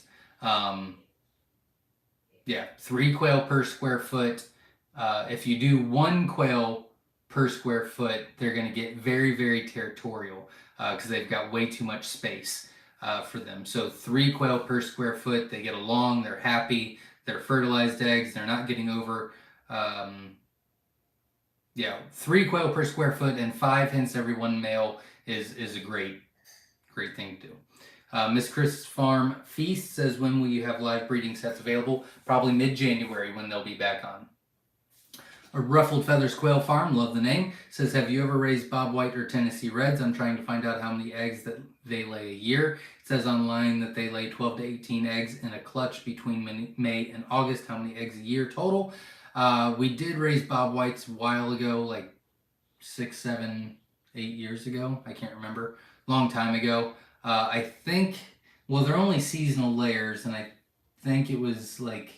Yeah, 3 quail per square foot. If you do 1 quail per square foot, they're going to get very, very territorial because they've got way too much space for them. So 3 quail per square foot, they get along, they're happy, they're fertilized eggs, they're not getting over... 3 quail per square foot and 5 hens every 1 male is a great thing to do. Miss Chris Farm Feast says, when will you have live breeding sets available? Probably mid-January when they'll be back on. A Ruffled Feathers Quail Farm, love the name, says, have you ever raised Bob White or Tennessee Reds? I'm trying to find out how many eggs that they lay a year. It says online that they lay 12 to 18 eggs in a clutch between May and August. How many eggs a year total? We did raise Bob Whites a while ago, like 6, 7, 8 years ago. I can't remember. Long time ago. I think, well, they're only seasonal layers, and I think it was like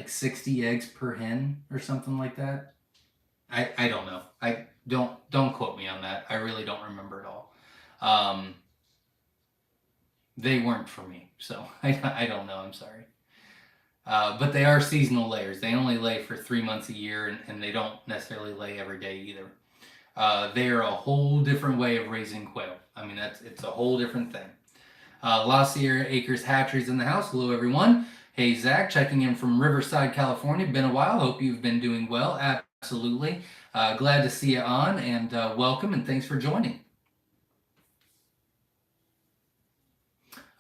60 eggs per hen or something like that. I don't know. I don't quote me on that. I really don't remember at all. They weren't for me, so I don't know. I'm sorry. But they are seasonal layers. They only lay for 3 months a year, and they don't necessarily lay every day either. They are a whole different way of raising quail. I mean, it's a whole different thing. La Sierra Acres Hatcheries in the house. Hello, everyone. Hey, Zach, checking in from Riverside, California. Been a while. Hope you've been doing well. Absolutely. Glad to see you on, and welcome, and thanks for joining.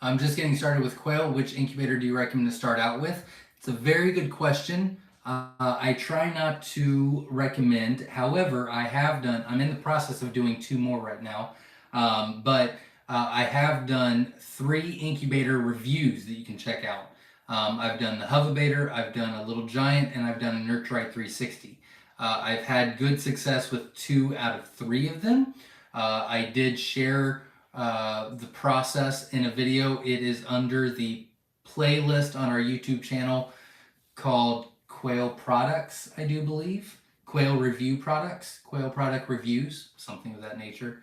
I'm just getting started with quail. Which incubator do you recommend to start out with? It's a very good question. I try not to recommend. However, I'm in the process of doing 2 more right now. But I have done 3 incubator reviews that you can check out. I've done the Hovabator, I've done a Little Giant, and I've done a Nurturite 360. I've had good success with 2 out of 3 of them. I did share the process in a video. It is under the playlist on our YouTube channel called Quail Products, I do believe. Quail Review Products, Quail Product Reviews, something of that nature.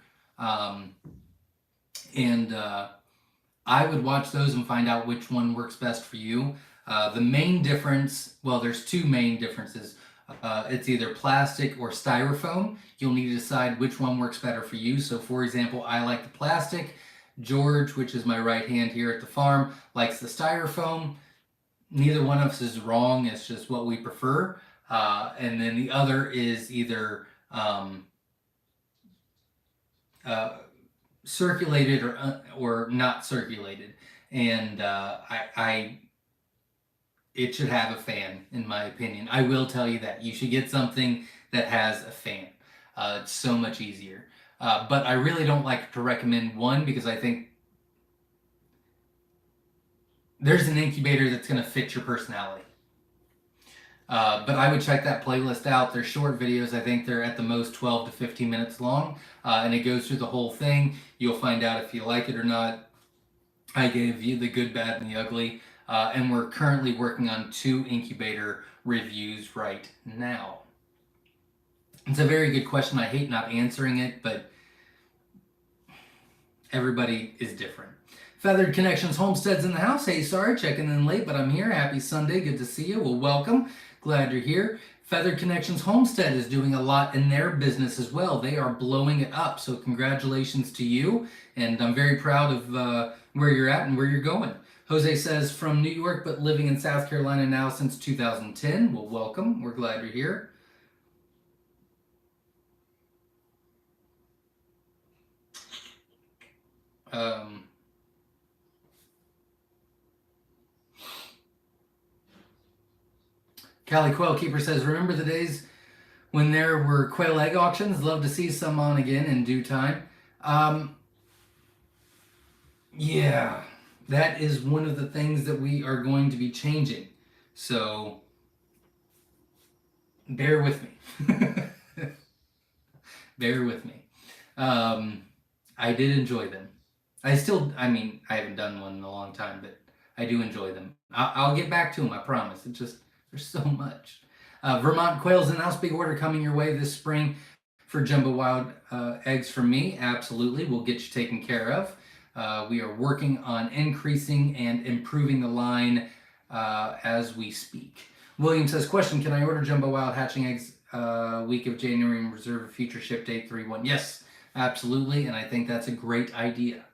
I would watch those and find out which one works best for you. The main difference, well, there's 2 main differences. It's either plastic or styrofoam. You'll need to decide which one works better for you. So, for example, I like the plastic. George, which is my right hand here at the farm, likes the styrofoam. Neither one of us is wrong. It's just what we prefer. And then the other is either circulated or not circulated. And it should have a fan, in my opinion. I will tell you that. You should get something that has a fan. It's so much easier. But I really don't like to recommend one because I think there's an incubator that's going to fit your personality. But I would check that playlist out. They're short videos. I think they're at the most 12 to 15 minutes long. And it goes through the whole thing. You'll find out if you like it or not. I gave you the good, bad, and the ugly. And we're currently working on 2 incubator reviews right now. It's a very good question. I hate not answering it, but everybody is different. Feathered Connections Homesteads in the house. Hey, sorry, checking in late, but I'm here. Happy Sunday. Good to see you. Well, welcome. Glad you're here. Feathered Connections Homestead is doing a lot in their business as well. They are blowing it up, so congratulations to you. And I'm very proud of where you're at and where you're going. Jose says, from New York, but living in South Carolina now since 2010. Well, welcome. We're glad you're here. Cali Quail Keeper says, remember the days when there were quail egg auctions? Love to see some on again in due time. Yeah, that is one of the things that we are going to be changing. So bear with me. Bear with me. I did enjoy them. I mean, I haven't done one in a long time, but I do enjoy them. I'll get back to them, I promise. It's just, there's so much. Vermont quails in house, big order coming your way this spring for Jumbo Wild eggs from me. Absolutely, we'll get you taken care of. We are working on increasing and improving the line as we speak. William says, question, can I order Jumbo Wild hatching eggs week of January and reserve a future ship date 3/1? Yes, absolutely, and I think that's a great idea.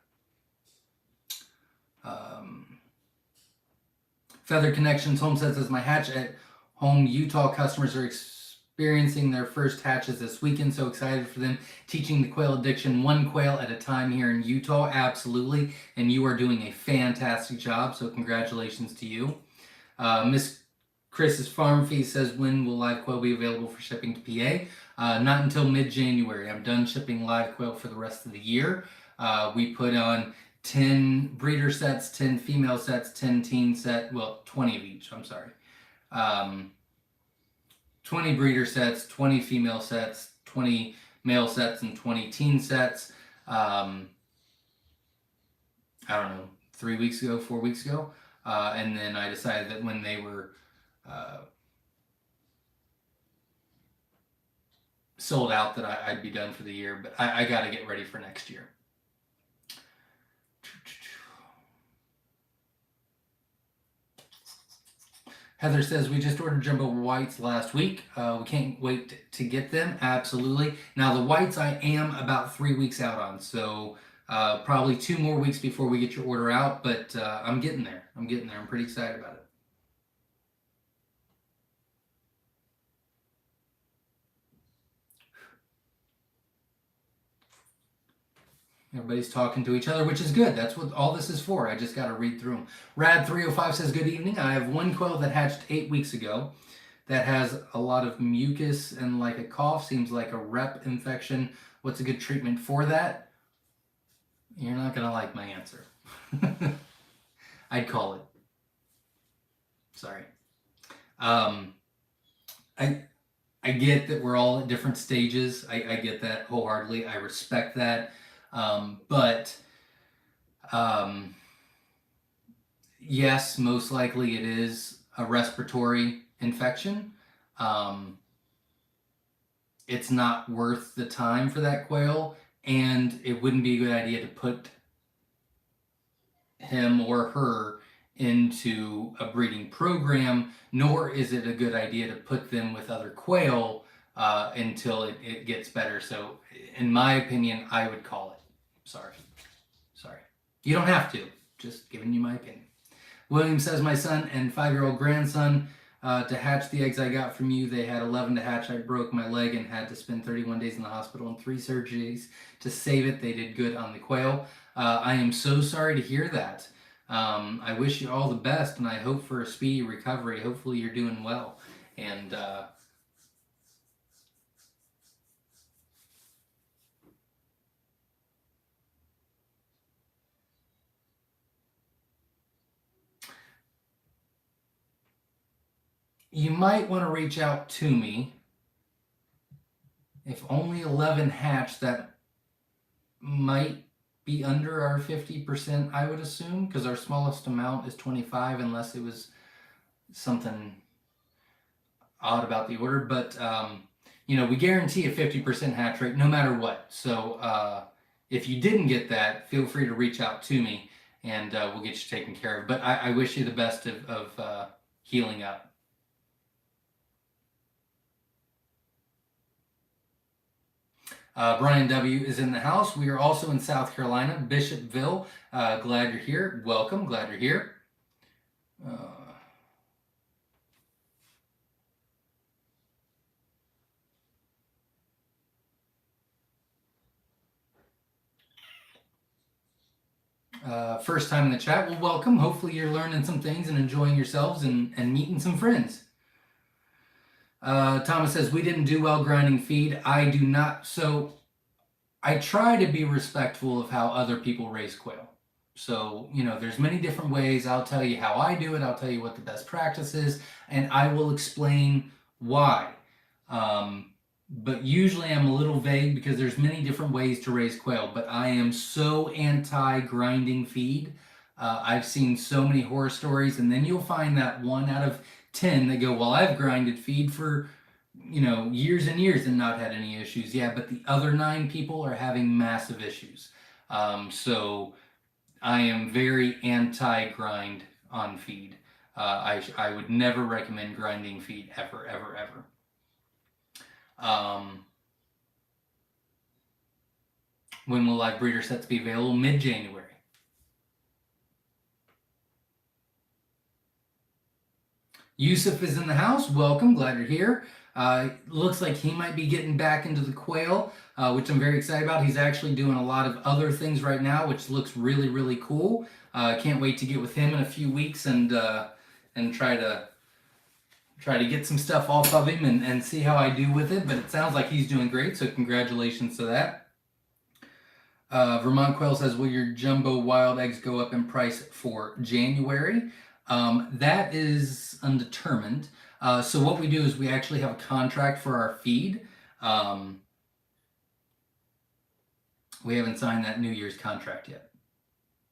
Feather Connections Homestead says, my hatch at home Utah customers are experiencing their first hatches this weekend. So excited for them. Teaching the quail addiction one quail at a time here in Utah. Absolutely. And you are doing a fantastic job. So congratulations to you. Miss Chris's Farm Fee says, when will live quail be available for shipping to PA? Not until mid-January. I'm done shipping live quail for the rest of the year. We put on 10 breeder sets, 10 female sets, 10 teen set, well, 20 of each, I'm sorry. 20 breeder sets, 20 female sets, 20 male sets, and 20 teen sets. I don't know, 3 weeks ago, 4 weeks ago. And then I decided that when they were sold out that I'd be done for the year, but I got to get ready for next year. Heather says, we just ordered jumbo whites last week. We can't wait to get them. Absolutely. Now, the whites I am about 3 weeks out on, so probably 2 more weeks before we get your order out, but I'm getting there. I'm pretty excited about it. Everybody's talking to each other, which is good. That's what all this is for. I just got to read through them. Rad305 says, good evening. I have one quail that hatched 8 weeks ago that has a lot of mucus and like a cough. Seems like a rep infection. What's a good treatment for that? You're not going to like my answer. I'd call it. Sorry. I get that we're all at different stages. I get that wholeheartedly. I respect that. Yes, most likely it is a respiratory infection. It's not worth the time for that quail, and it wouldn't be a good idea to put him or her into a breeding program, nor is it a good idea to put them with other quail until it gets better. So in my opinion, I would call it. Sorry. You don't have to. Just giving you my opinion. William says, my son and 5-year-old grandson, to hatch the eggs I got from you, they had 11 to hatch. I broke my leg and had to spend 31 days in the hospital and 3 surgeries to save it. They did good on the quail. I am so sorry to hear that. I wish you all the best, and I hope for a speedy recovery. Hopefully you're doing well. And you might want to reach out to me. If only 11 hatch, that might be under our 50%, I would assume, because our smallest amount is 25, unless it was something odd about the order. But, we guarantee a 50% hatch rate no matter what. So if you didn't get that, feel free to reach out to me, and we'll get you taken care of. But I wish you the best of healing up. Brian W. is in the house. We are also in South Carolina, Bishopville. Glad you're here. Welcome. Glad you're here. First time in the chat. Well, welcome. Hopefully you're learning some things and enjoying yourselves and meeting some friends. Thomas says, we didn't do well grinding feed. I do not. So I try to be respectful of how other people raise quail. So, there's many different ways. I'll tell you how I do it. I'll tell you what the best practice is, and I will explain why. But usually I'm a little vague because there's many different ways to raise quail, but I am so anti-grinding feed. I've seen so many horror stories, and then you'll find that 1 out of 10 that go, well, I've grinded feed for, years and years and not had any issues. Yeah, but the other 9 people are having massive issues. So I am very anti-grind on feed. I would never recommend grinding feed ever, ever, ever. When will live breeder sets be available? Mid-January. Yusuf is in the house. Welcome. Glad you're here. Looks like he might be getting back into the quail, which I'm very excited about. He's actually doing a lot of other things right now, which looks really, really cool. Can't wait to get with him in a few weeks and try to get some stuff off of him and see how I do with it. But it sounds like he's doing great, so congratulations to that. Vermont Quail says, will your jumbo wild eggs go up in price for January? That is undetermined. So what we do is we actually have a contract for our feed. We haven't signed that New Year's contract yet.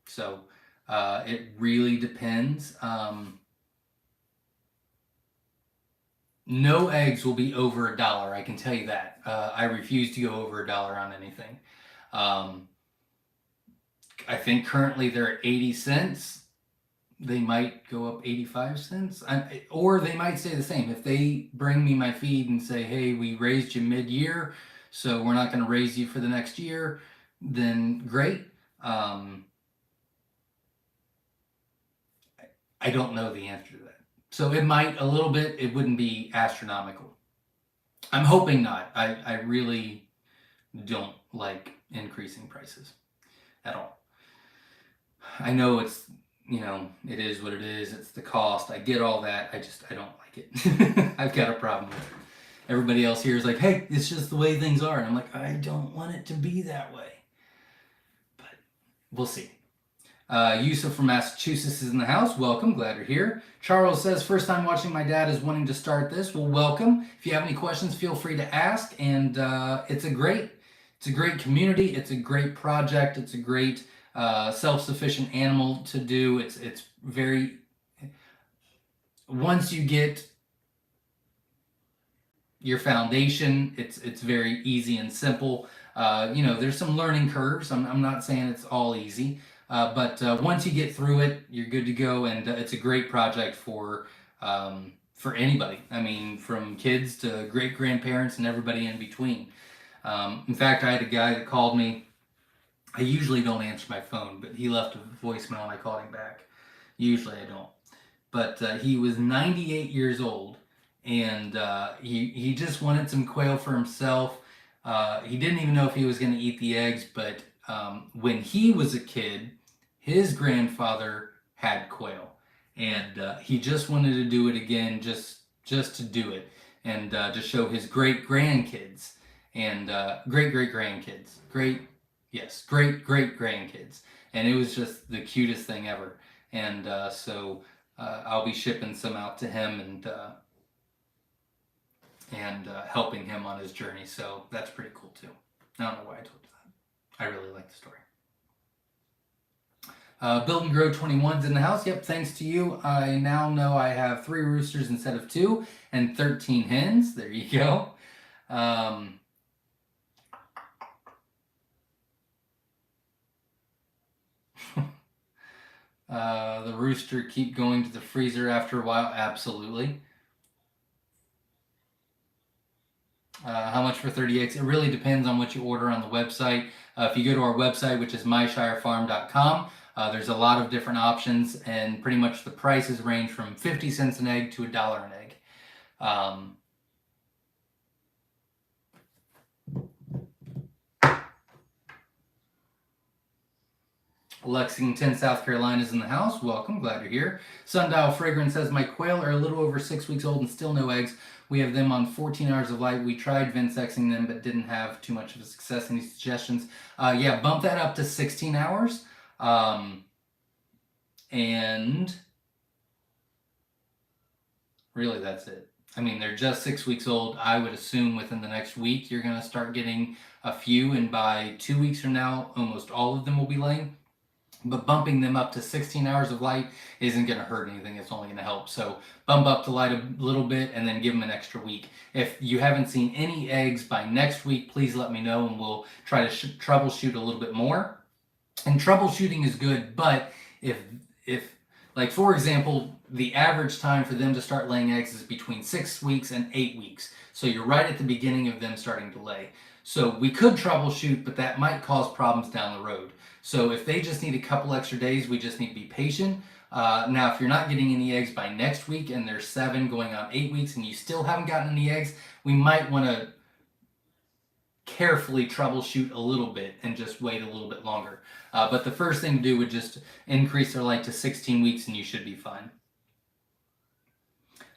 So it really depends. No eggs will be over $1. I can tell you that. I refuse to go over $1 on anything. I think currently they're at 80 cents. They might go up 85 cents, or they might stay the same. If they bring me my feed and say, hey, we raised you mid-year, so we're not going to raise you for the next year, then great. I don't know the answer to that. So it might a little bit. It wouldn't be astronomical. I'm hoping not. I really don't like increasing prices at all. I know it's, it is what it is. It's the cost. I get all that. I don't like it. I've got a problem with it. Everybody else here is like, hey, it's just the way things are. And I'm like, I don't want it to be that way. But we'll see. Yusuf from Massachusetts is in the house. Welcome. Glad you're here. Charles says, first time watching, my dad is wanting to start this. Well, welcome. If you have any questions, feel free to ask. And it's a great community. It's a great project. It's a great self-sufficient animal to do. It's very, once you get your foundation, it's very easy and simple. There's some learning curves. I'm not saying it's all easy, but once you get through it, you're good to go. And it's a great project for anybody. I mean, from kids to great grandparents and everybody in between. In fact, I had a guy that called me. I usually don't answer my phone, but he left a voicemail and I called him back. Usually I don't. But he was 98 years old, and he just wanted some quail for himself. He didn't even know if he was going to eat the eggs, but when he was a kid, his grandfather had quail. And he just wanted to do it again, just to do it, and to show his great-grandkids and great-great-grandkids. Great-great-grandkids. And it was just the cutest thing ever. And so I'll be shipping some out to him and helping him on his journey. So that's pretty cool too. I don't know why I told you that. I really like the story. Build and Grow 21's in the house. Yep, thanks to you. I now know I have 3 roosters instead of 2 and 13 hens. There you go. The rooster keep going to the freezer after a while? Absolutely. How much for 30 eggs? It really depends on what you order on the website. If you go to our website, which is myshirefarm.com, there's a lot of different options, and pretty much the prices range from 50 cents an egg to $1 an egg. Lexington, South Carolina is in the house. Welcome. Glad you're here. Sundial Fragrance says, my quail are a little over 6 weeks old and still no eggs. We have them on 14 hours of light. We tried Vinsexing them, but didn't have too much of a success. Any suggestions? Yeah, bump that up to 16 hours. And really, that's it. I mean, they're just 6 weeks old. I would assume within the next week you're going to start getting a few, and by 2 weeks from now, almost all of them will be laying. But bumping them up to 16 hours of light isn't going to hurt anything. It's only going to help. So bump up the light a little bit and then give them an extra week. If you haven't seen any eggs by next week, please let me know and we'll try to troubleshoot a little bit more. And troubleshooting is good, but if like for example, the average time for them to start laying eggs is between 6 weeks and 8 weeks. So you're right at the beginning of them starting to lay. So we could troubleshoot, but that might cause problems down the road. So if they just need a couple extra days, we just need to be patient. Now, if you're not getting any eggs by next week and there's 7 going on 8 weeks and you still haven't gotten any eggs, we might want to carefully troubleshoot a little bit and just wait a little bit longer. But the first thing to do would just increase their light to 16 weeks and you should be fine.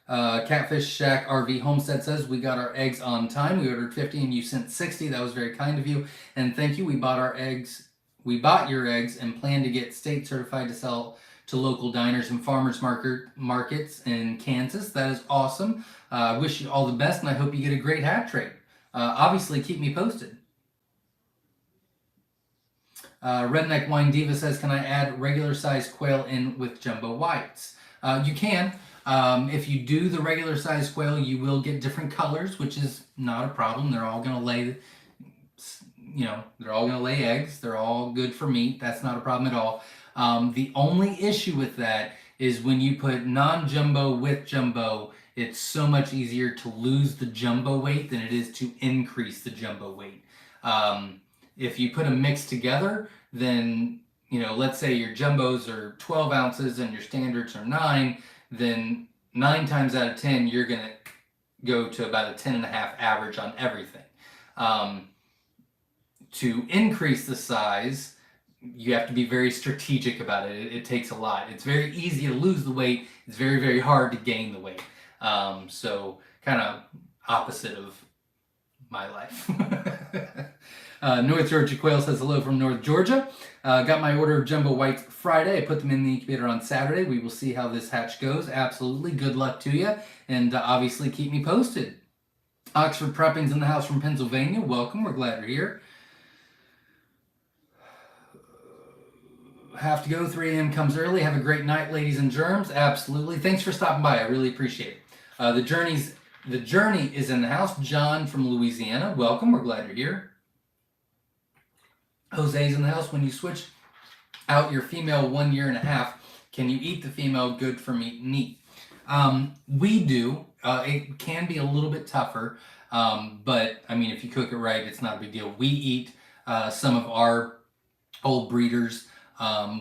Catfish Shack RV Homestead says, we got our eggs on time. We ordered 50 and you sent 60. That was very kind of you. And thank you. We bought your eggs and plan to get state certified to sell to local diners and farmers markets in Kansas. That is awesome. I wish you all the best and I hope you get a great hatch rate. Obviously, keep me posted. Redneck Wine Diva says, can I add regular size quail in with jumbo whites? You can. If you do the regular size quail, you will get different colors, which is not a problem. They're all going to lay, they're all going to lay eggs. They're all good for meat. That's not a problem at all. The only issue with that is when you put non-jumbo with jumbo, it's so much easier to lose the jumbo weight than it is to increase the jumbo weight. If you put them mixed together, then, let's say your jumbos are 12 ounces and your standards are 9, then 9 times out of 10, you're going to go to about a 10.5 average on everything. To increase the size, you have to be very strategic about it. It takes a lot. It's very easy to lose the weight. It's very, very hard to gain the weight. So kind of opposite of my life. North Georgia Quail says hello from North Georgia. Got my order of jumbo whites Friday. I put them in the incubator on Saturday. We will see how this hatch goes. Absolutely. Good luck to you. And obviously keep me posted. Oxford Prepping's in the house from Pennsylvania. Welcome. We're glad you're here. Have to go. 3 a.m. comes early. Have a great night, ladies and germs. Absolutely. Thanks for stopping by. I really appreciate it. The Journey is in the house. John from Louisiana. Welcome. We're glad you're here. Jose's in the house. When you switch out your female 1.5 years, can you eat the female? Good for meat and eat. We do. It can be a little bit tougher, but I mean, if you cook it right, it's not a big deal. We eat some of our old breeders.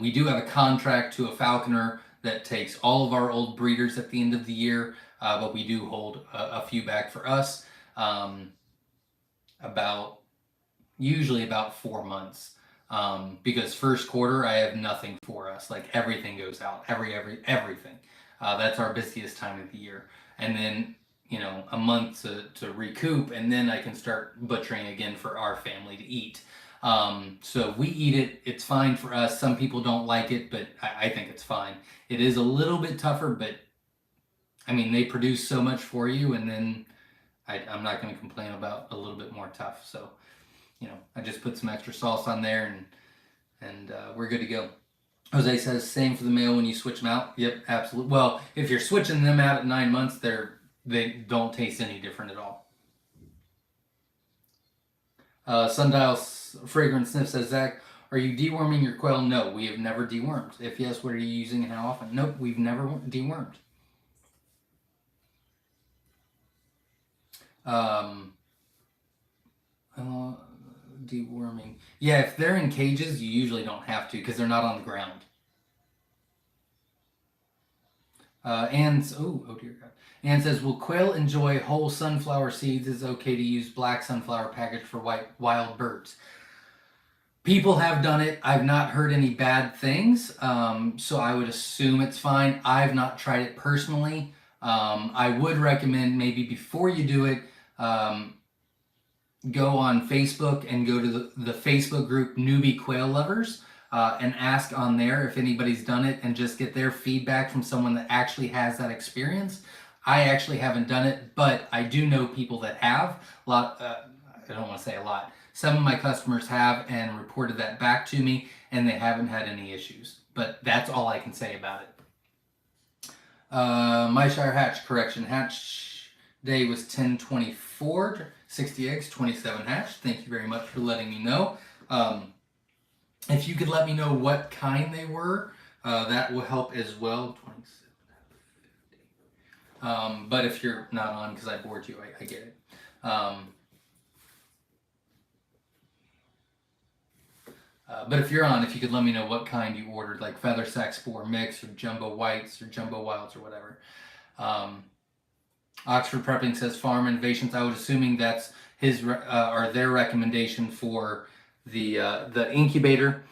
We do have a contract to a falconer that takes all of our old breeders at the end of the year, but we do hold a few back for us. Usually about 4 months, because first quarter I have nothing for us. Like everything goes out, everything. That's our busiest time of the year, and then a month to recoup, and then I can start butchering again for our family to eat. So we eat it. It's fine for us. Some people don't like it, but I think it's fine. It is a little bit tougher, but I mean, they produce so much for you, and then I'm not going to complain about a little bit more tough. So, I just put some extra sauce on there and we're good to go. Jose says, same for the male when you switch them out. Yep, absolutely. Well, if you're switching them out at 9 months, they don't taste any different at all. Sundial Fragrance Sniff says, Zach, are you deworming your quail? No, we have never dewormed. If yes, what are you using and how often? Nope, we've never dewormed. Deworming. Yeah, if they're in cages, you usually don't have to because they're not on the ground. Anne says, will quail enjoy whole sunflower seeds? Is it okay to use black sunflower package for wild birds? People have done it. I've not heard any bad things, so I would assume it's fine. I've not tried it personally. I would recommend maybe before you do it, go on Facebook and go to the Facebook group Newbie Quail Lovers. and ask on there if anybody's done it and just get their feedback from someone that actually has that experience. I actually haven't done it, but I do know people that have. A lot, I don't want to say a lot. Some of my customers have and reported that back to me, and they haven't had any issues. But that's all I can say about it. Myshire hatch correction. Hatch day was 10/24, 60 eggs, 27 hatch. Thank you very much for letting me know. If you could let me know what kind they were, that will help as well. 27, but if you're not on because I bored you, I get it. But if you're on, if you could let me know what kind you ordered, like Feather Sac Spore Mix or Jumbo Whites or Jumbo Wilds or whatever. Oxford Prepping says Farm Innovations. I was assuming that's his or their recommendation for the incubator.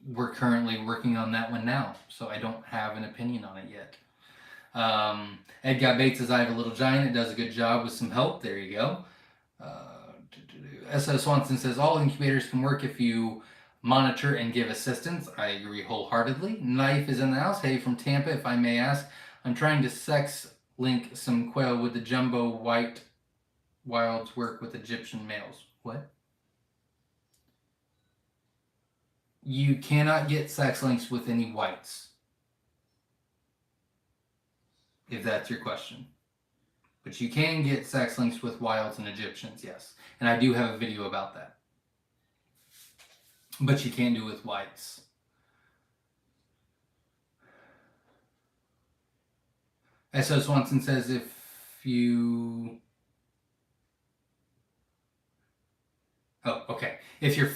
We're currently working on that one now, so I don't have an opinion on it yet. Edgar Bates says I have a little giant. It does a good job with some help. There you go. S.O. Swanson says all incubators can work if you monitor and give assistance. I agree wholeheartedly. Knife is in the house. Hey, from Tampa, if I may ask. I'm trying to sex link some quail with the jumbo white wilds work with Egyptian males. What? You cannot get sex links with any whites. If that's your question. But you can get sex links with wilds and Egyptians, yes. And I do have a video about that. But you can't do it with whites. S.O. Swanson says if you... Oh, okay. If your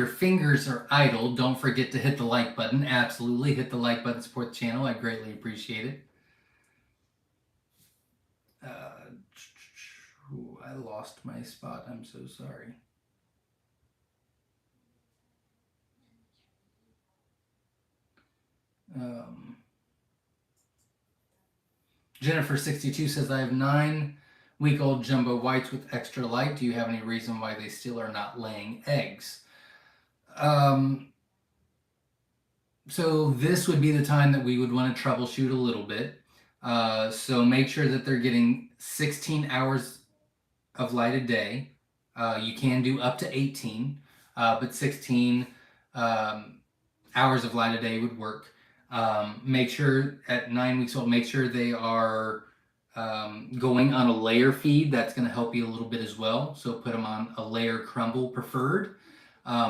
fingers are idle, don't forget to hit the like button. Absolutely. Hit the like button, support the channel. I greatly appreciate it. I lost my spot. I'm so sorry. Jennifer62 says, I have 9-week-old jumbo whites with extra light. Do you have any reason why they still are not laying eggs? So this would be the time that we would want to troubleshoot a little bit. So make sure that they're getting 16 hours of light a day. You can do up to 18, but 16 hours of light a day would work. Make sure at 9 weeks old, make sure they are going on a layer feed. That's going to help you a little bit as well. So put them on a layer crumble preferred.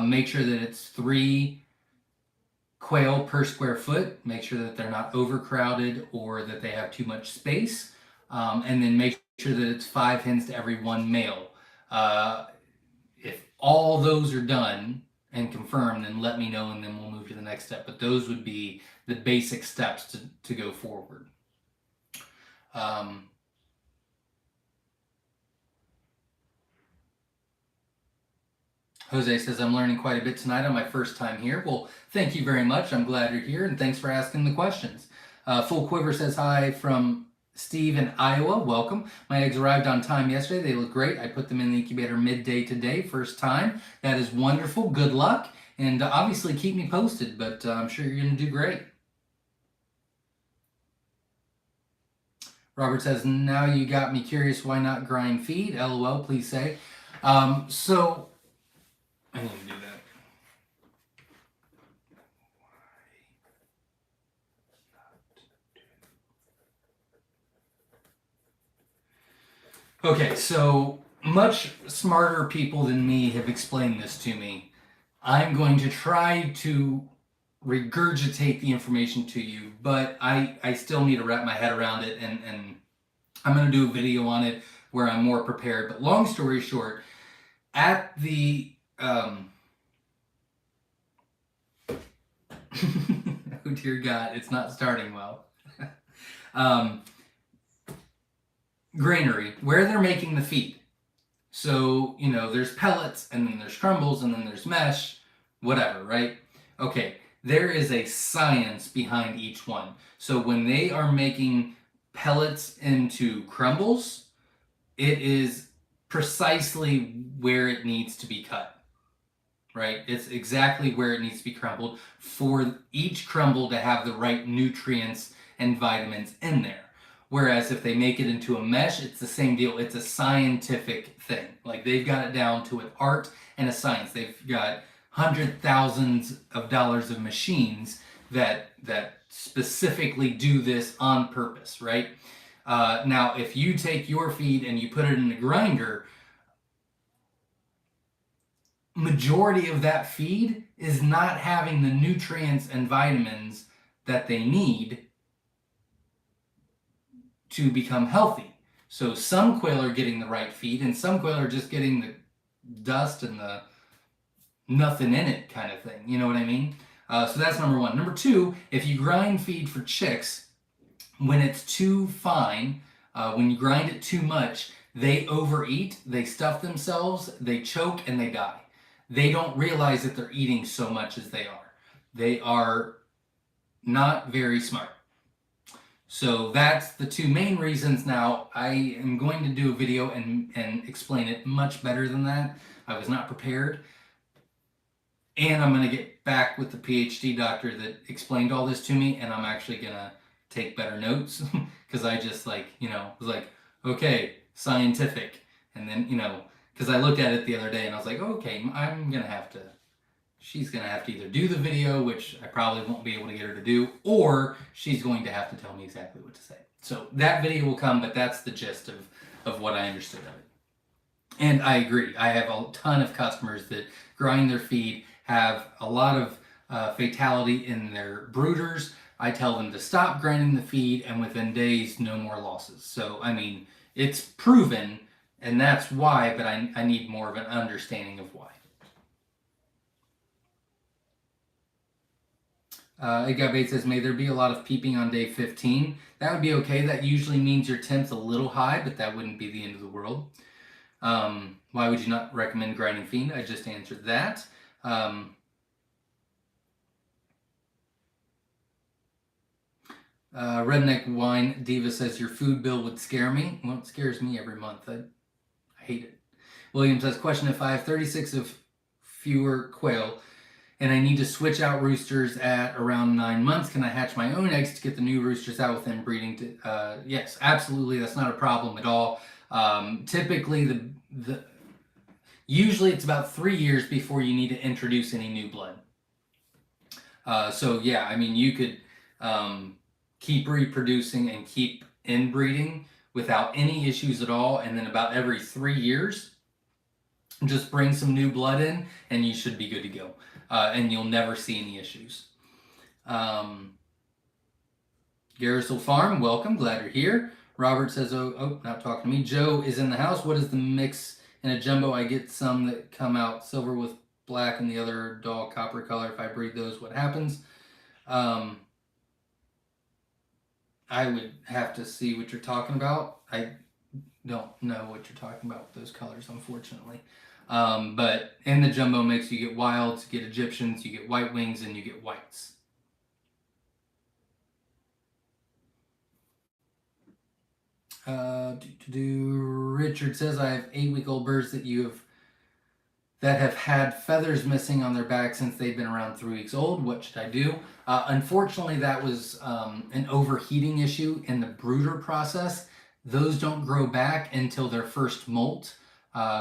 Make sure that it's 3 quail per square foot. Make sure that they're not overcrowded or that they have too much space. And then make sure that it's 5 hens to every 1 male. If all those are done and confirmed, then let me know and then we'll move to the next step. But those would be the basic steps to go forward. Jose says, I'm learning quite a bit tonight on my first time here. Well, thank you very much. I'm glad you're here, and thanks for asking the questions. Full Quiver says hi from Steve in Iowa. Welcome. My eggs arrived on time yesterday. They look great. I put them in the incubator midday today, first time. That is wonderful. Good luck. And obviously keep me posted, but I'm sure you're going to do great. Robert says, now you got me curious, why not grind feed? LOL, please say. So, I need to do that. Okay, so much smarter people than me have explained this to me. I'm going to try to regurgitate the information to you, but I still need to wrap my head around it, and I'm going to do a video on it where I'm more prepared. But long story short, at the oh dear God, it's not starting well. Granary, where they're making the feed. So, you know, there's pellets, and then there's crumbles, and then there's mesh, whatever, right? Okay, there is a science behind each one. So when they are making pellets into crumbles, it is precisely where it needs to be cut. right? It's exactly where it needs to be crumbled for each crumble to have the right nutrients and vitamins in there. Whereas if they make it into a mesh, it's the same deal. It's a scientific thing. Like they've got it down to an art and a science. They've got hundred thousands of dollars of machines that specifically do this on purpose, right? Now, if you take your feed and you put it in a grinder, majority of that feed is not having the nutrients and vitamins that they need to become healthy. So some quail are getting the right feed, and some quail are just getting the dust and the nothing in it kind of thing. You know what I mean? So that's number one. Number two, if you grind feed for chicks, when it's too fine, when you grind it too much, they overeat, they stuff themselves, they choke, and they die. They don't realize that they're eating so much as they are. They are not very smart. So that's the two main reasons. Now, I am going to do a video and explain it much better than that. I was not prepared. And I'm going to get back with the PhD doctor that explained all this to me, and I'm actually going to take better notes because I just was like, okay, scientific. And then, because I looked at it the other day and I was like, okay, she's going to have to either do the video, which I probably won't be able to get her to do, or she's going to have to tell me exactly what to say. So that video will come, but that's the gist of what I understood of it. And I agree. I have a ton of customers that grind their feed, have a lot of fatality in their brooders. I tell them to stop grinding the feed, and within days, no more losses. So, I mean, it's proven, and that's why, but I need more of an understanding of why. Igabate says, may there be a lot of peeping on day 15? That would be okay. That usually means your temp's a little high, but that wouldn't be the end of the world. Why would you not recommend grinding feed? I just answered that. Redneck Wine Diva says, your food bill would scare me. Well, it scares me every month. I hate it. William says, question, if I have 36 of fewer quail and I need to switch out roosters at around 9 months, can I hatch my own eggs to get the new roosters out within breeding? Yes, absolutely. That's not a problem at all. Typically, usually it's about 3 years before you need to introduce any new blood. So yeah, I mean, you could keep reproducing and keep inbreeding without any issues at all, and then about every 3 years, just bring some new blood in, and you should be good to go. And you'll never see any issues. Garrisel Farm, welcome, glad you're here. Robert says, oh, not talking to me. Joe is in the house. What is the mix in a jumbo? I get some that come out silver with black and the other dull copper color. If I breed those, what happens? I would have to see what you're talking about. I don't know what you're talking about with those colors, unfortunately. But in the jumbo mix, you get wilds, you get Egyptians, you get white wings, and you get whites. Richard says, I have 8-week-old birds that have had feathers missing on their back since they've been around 3 weeks old. What should I do? Unfortunately, that was an overheating issue in the brooder process. Those don't grow back until their first molt,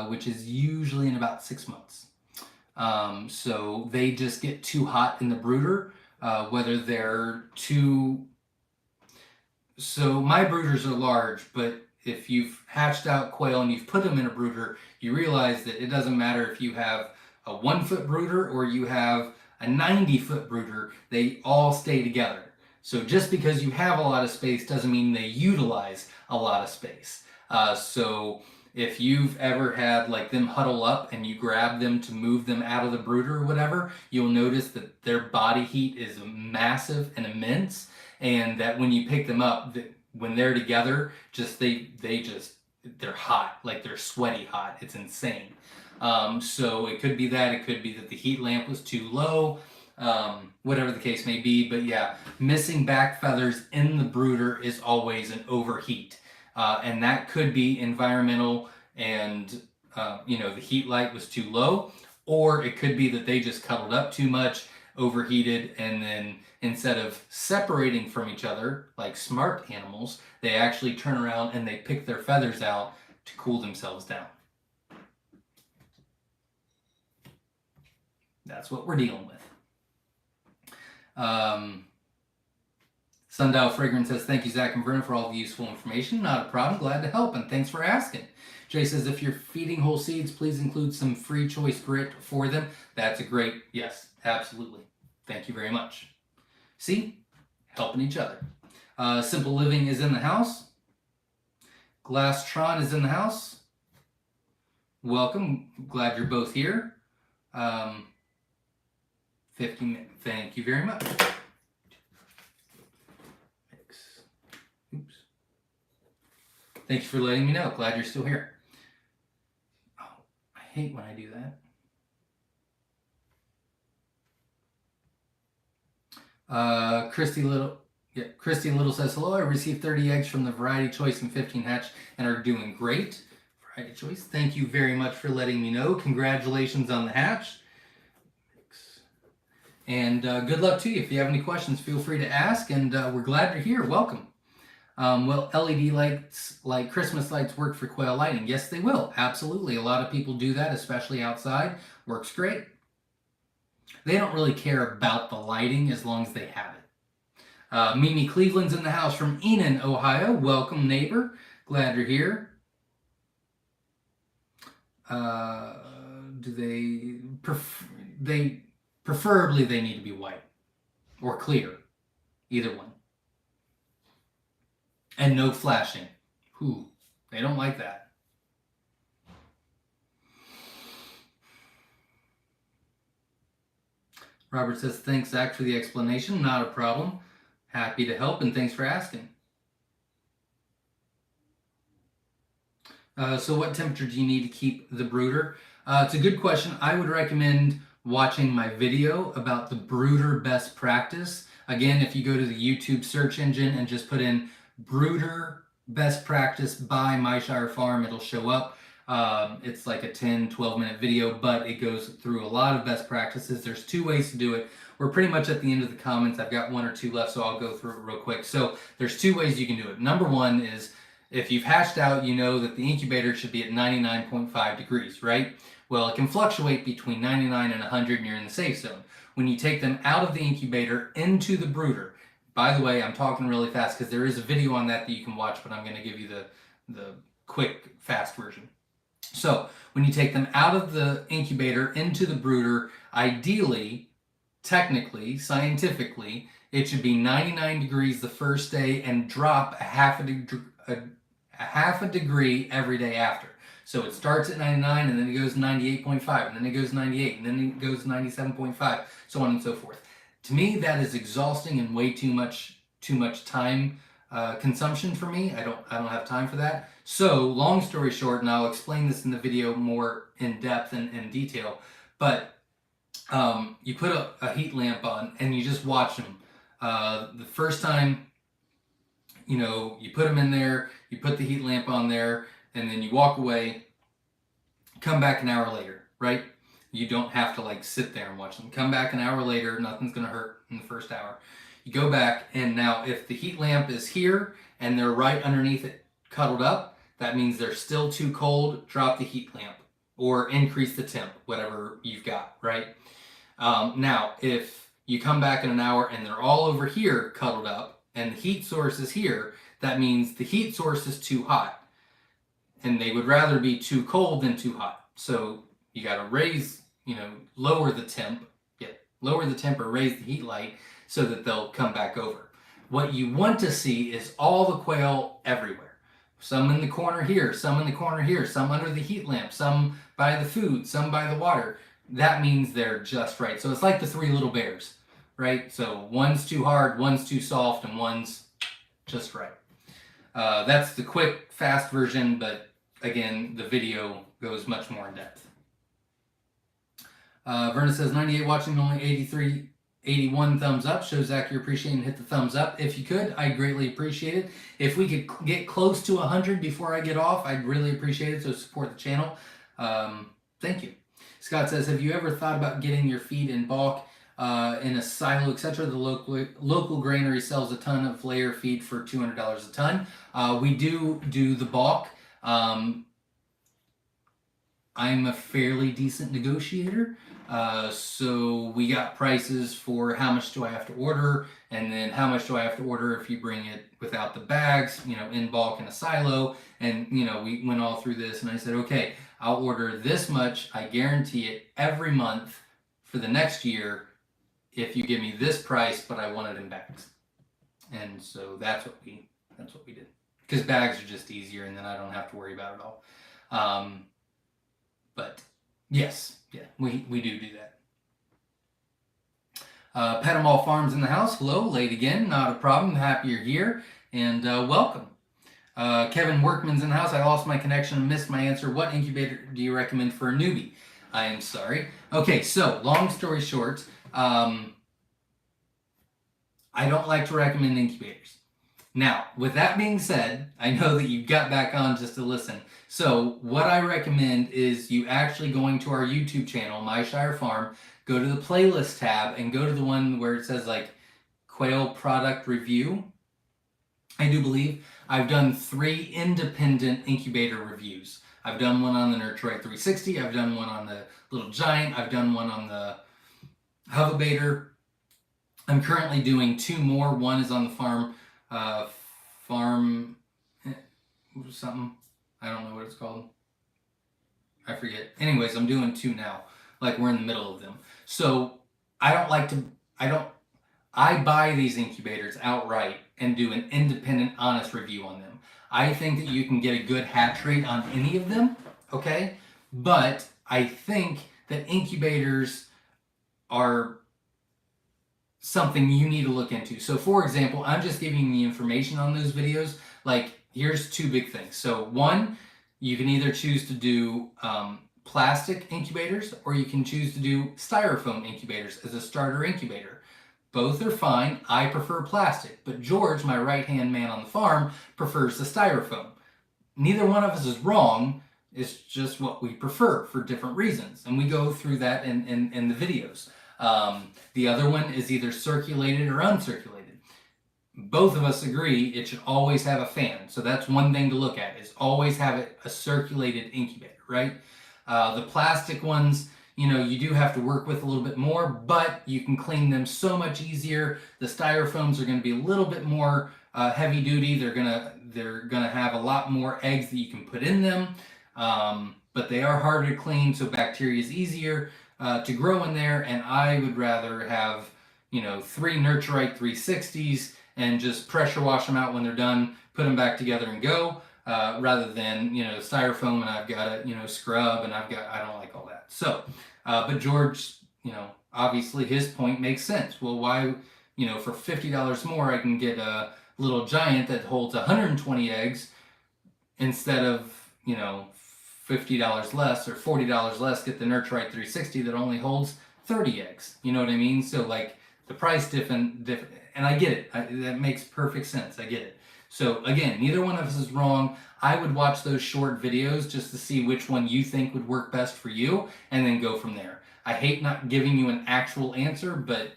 which is usually in about 6 months. So they just get too hot in the brooder, whether they're too... So my brooders are large, but if you've hatched out quail and you've put them in a brooder, you realize that it doesn't matter if you have a 1-foot brooder or you have a 90-foot brooder, they all stay together. So just because you have a lot of space doesn't mean they utilize a lot of space. So if you've ever had like them huddle up and you grab them to move them out of the brooder or whatever, you'll notice that their body heat is massive and immense, and that when you pick them up, when they're together, they're hot, like they're sweaty hot. It's insane. So it could be that. It could be that the heat lamp was too low, whatever the case may be. But yeah, missing back feathers in the brooder is always an overheat. And that could be environmental and, the heat light was too low. Or it could be that they just cuddled up too much, overheated, and then instead of separating from each other like smart animals, they actually turn around and they pick their feathers out to cool themselves down. That's what we're dealing with. Sundial Fragrance says, thank you, Zach and Verna, for all the useful information. Not a problem. Glad to help, and thanks for asking. Jay says, if you're feeding whole seeds, please include some free choice grit for them. That's a great, yes, absolutely. Thank you very much. See? Helping each other. Simple Living is in the house. Glasstron is in the house. Welcome. Glad you're both here. 50 minutes. Thank you very much. Oops. Thank you for letting me know. Glad you're still here. Oh, I hate when I do that. Christy Little says, hello, I received 30 eggs from the Variety Choice and 15 hatch and are doing great. Variety Choice, thank you very much for letting me know. Congratulations on the hatch. And good luck to you. If you have any questions, feel free to ask, and we're glad you're here. Welcome. Will LED lights like Christmas lights work for quail lighting? Yes, they will. Absolutely. A lot of people do that, especially outside. Works great. They don't really care about the lighting as long as they have it. Mimi Cleveland's in the house from Enon, Ohio. Welcome, neighbor. Glad you're here. Preferably they need to be white or clear. Either one. And no flashing. Whew, they don't like that. Robert says, thanks, Zach, for the explanation. Not a problem. Happy to help, and thanks for asking. So what temperature do you need to keep the brooder? It's a good question. I would recommend watching my video about the brooder best practice. Again, if you go to the YouTube search engine and just put in brooder best practice by Myshire Farm, it'll show up. It's like a 10-12 minute video, but it goes through a lot of best practices. There's 2 ways to do it. We're pretty much at the end of the comments. I've got 1 or 2 left, so I'll go through it real quick. So there's 2 ways you can do it. Number 1 is if you've hatched out, you know that the incubator should be at 99.5 degrees, right? Well, it can fluctuate between 99 and 100 and you're in the safe zone. When you take them out of the incubator into the brooder, by the way, I'm talking really fast because there is a video on that you can watch, but I'm going to give you the quick, fast version. So when you take them out of the incubator into the brooder, ideally, technically, scientifically, it should be 99 degrees the first day and drop a half a degree every day after. So it starts at 99 and then it goes 98.5 and then it goes 98 and then it goes 97.5, so on and so forth. To me, that is exhausting and way too much time consumption for me. I don't have time for that. So long story short, and I'll explain this in the video more in depth and in detail, but you put a heat lamp on and you just watch them. The first time, you know, you put them in there, you put the heat lamp on there, and then you walk away, come back an hour later, right? You don't have to like sit there and watch them. Come back an hour later, nothing's gonna hurt in the first hour. You go back, and now if the heat lamp is here and they're right underneath it cuddled up, that means they're still too cold. Drop the heat lamp or increase the temp, whatever you've got, right? Now, if you come back in an hour and they're all over here cuddled up and the heat source is here, that means the heat source is too hot. And they would rather be too cold than too hot. So you got to raise, lower the temp. Yeah, lower the temp or raise the heat light so that they'll come back over. What you want to see is all the quail everywhere. Some in the corner here, some in the corner here, some under the heat lamp, some by the food, some by the water. That means they're just right. So it's like the 3 little bears, right? So one's too hard, one's too soft, and one's just right. That's the quick, fast version, but again, the video goes much more in depth. Verna says, 98 watching, only 83, 81 thumbs up. Shows Zach you're appreciating, hit the thumbs up. If you could, I'd greatly appreciate it. If we could get close to 100 before I get off, I'd really appreciate it, so support the channel. Thank you. Scott says, have you ever thought about getting your feed in bulk in a silo, etc.? The local granary sells a ton of layer feed for $200 a ton. We do the bulk. I'm a fairly decent negotiator. So we got prices for how much do I have to order, and then how much do I have to order if you bring it without the bags, in bulk in a silo. And, we went all through this, and I said, okay, I'll order this much. I guarantee it every month for the next year if you give me this price, but I want it in bags. And so that's what we did. Because bags are just easier, and then I don't have to worry about it all. But yes, we do that. Petamall Farms in the house. Hello, late again. Not a problem. Happy you're here, and welcome. Kevin Workman's in the house. I lost my connection and missed my answer. What incubator do you recommend for a newbie? I am sorry. Okay, so long story short, I don't like to recommend incubators. Now, with that being said, I know that you got back on just to listen. So what I recommend is you actually going to our YouTube channel, Myshire Farm, go to the playlist tab and go to the one where it says like quail product review. I do believe I've done 3 independent incubator reviews. I've done one on the Nurturite 360. I've done one on the Little Giant. I've done one on the Hovabator. I'm currently doing 2 more. One is on the farm something. I don't know what it's called. I forget. Anyways, I'm doing 2 now. Like we're in the middle of them. So I buy these incubators outright and do an independent, honest review on them. I think that you can get a good hatch rate on any of them, okay? But I think that incubators are something you need to look into. So for example, I'm just giving you the information on those videos. Like, here's 2 big things. So one, you can either choose to do plastic incubators, or you can choose to do styrofoam incubators as a starter incubator. Both are fine. I prefer plastic, but George, my right-hand man on the farm, prefers the styrofoam. Neither one of us is wrong. It's just what we prefer for different reasons, and we go through that in the videos. The other one is either circulated or uncirculated. Both of us agree it should always have a fan. So that's one thing to look at, is always have a circulated incubator, right? The plastic ones, you do have to work with a little bit more, but you can clean them so much easier. The styrofoams are going to be a little bit more heavy duty. They're gonna have a lot more eggs that you can put in them, but they are harder to clean, so bacteria is easier to grow in there. And I would rather have 3 Nurturite 360s and just pressure wash them out when they're done, put them back together and go, rather than styrofoam and I've got to scrub and I don't like all that. So but George, obviously his point makes sense. Well, why, for $50 more I can get a Little Giant that holds 120 eggs instead of $50 less or $40 less, get the Nurturite 360 that only holds 30 eggs. You know what I mean? So like the price different, and I get it. That makes perfect sense. I get it. So again, neither one of us is wrong. I would watch those short videos just to see which one you think would work best for you, and then go from there. I hate not giving you an actual answer, but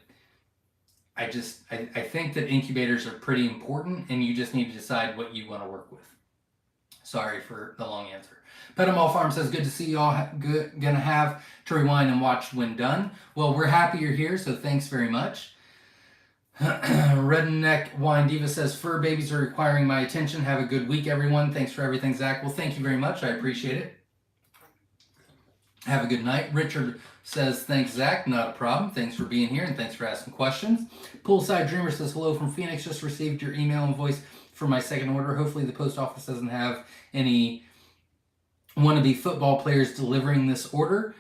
I think that incubators are pretty important, and you just need to decide what you want to work with. Sorry for the long answer. Petamall Farm says, good to see you all. Gonna have to rewind and watch when done. Well, we're happy you're here, so thanks very much. Redneck Wine Diva says, fur babies are requiring my attention. Have a good week, everyone. Thanks for everything, Zach. Well, thank you very much. I appreciate it. Have a good night. Richard says, thanks, Zach. Not a problem. Thanks for being here, and thanks for asking questions. Poolside Dreamer says, hello from Phoenix. Just received your email and voice for my second order. Hopefully the post office doesn't have any wannabe football players delivering this order.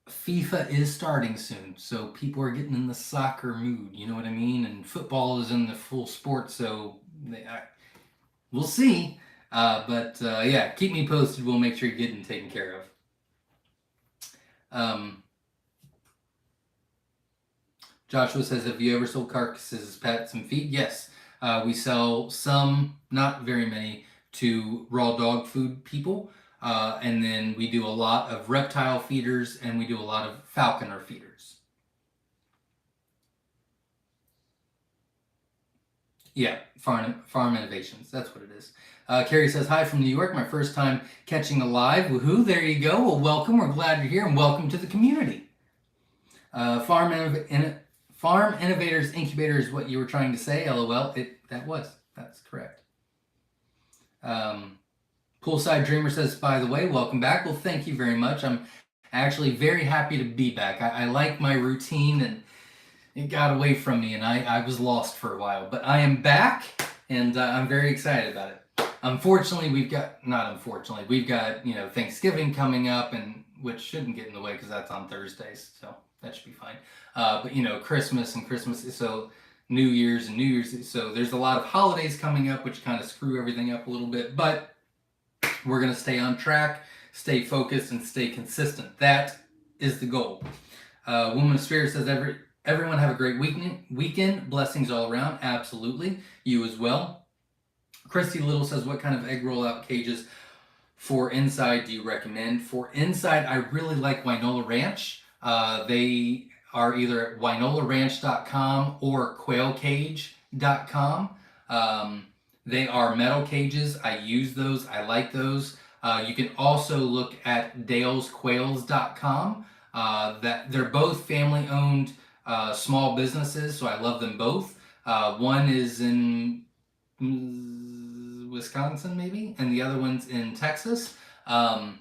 FIFA is starting soon, so people are getting in the soccer mood, you know what I mean? And football is in the full sport, so we'll see. But yeah, keep me posted. We'll make sure you're getting taken care of. Joshua says, have you ever sold carcasses as pets and feed? Yes. We sell some, not very many, to raw dog food people. And then we do a lot of reptile feeders, and we do a lot of falconer feeders. Yeah, farm innovations. That's what it is. Carrie says, hi from New York. My first time catching a live. Woohoo, there you go. Well, welcome. We're glad you're here, and welcome to the community. Farm Innovators Incubator is what you were trying to say. LOL. That's correct. Poolside Dreamer says, by the way, welcome back. Well, thank you very much. I'm actually very happy to be back. I like my routine, and it got away from me, and I was lost for a while. But I am back, and I'm very excited about it. Unfortunately, we've got Thanksgiving coming up, and which shouldn't get in the way because that's on Thursdays, so that should be fine. But Christmas, so New Year's, so there's a lot of holidays coming up, which kind of screw everything up a little bit. But we're gonna stay on track, stay focused, and stay consistent. That is the goal. Woman of Spirit says, everyone have a great weekend. Blessings all around. Absolutely. You as well. Christy Little says, what kind of egg rollout cages for inside do you recommend? For inside, I really like Wynola Ranch. They are either at wynolaranch.com or quailcage.com. They are metal cages. I use those. I like those. You can also look at dalesquails.com. That they're both family-owned small businesses, so I love them both. One is in Wisconsin, maybe, and the other one's in Texas. Wynola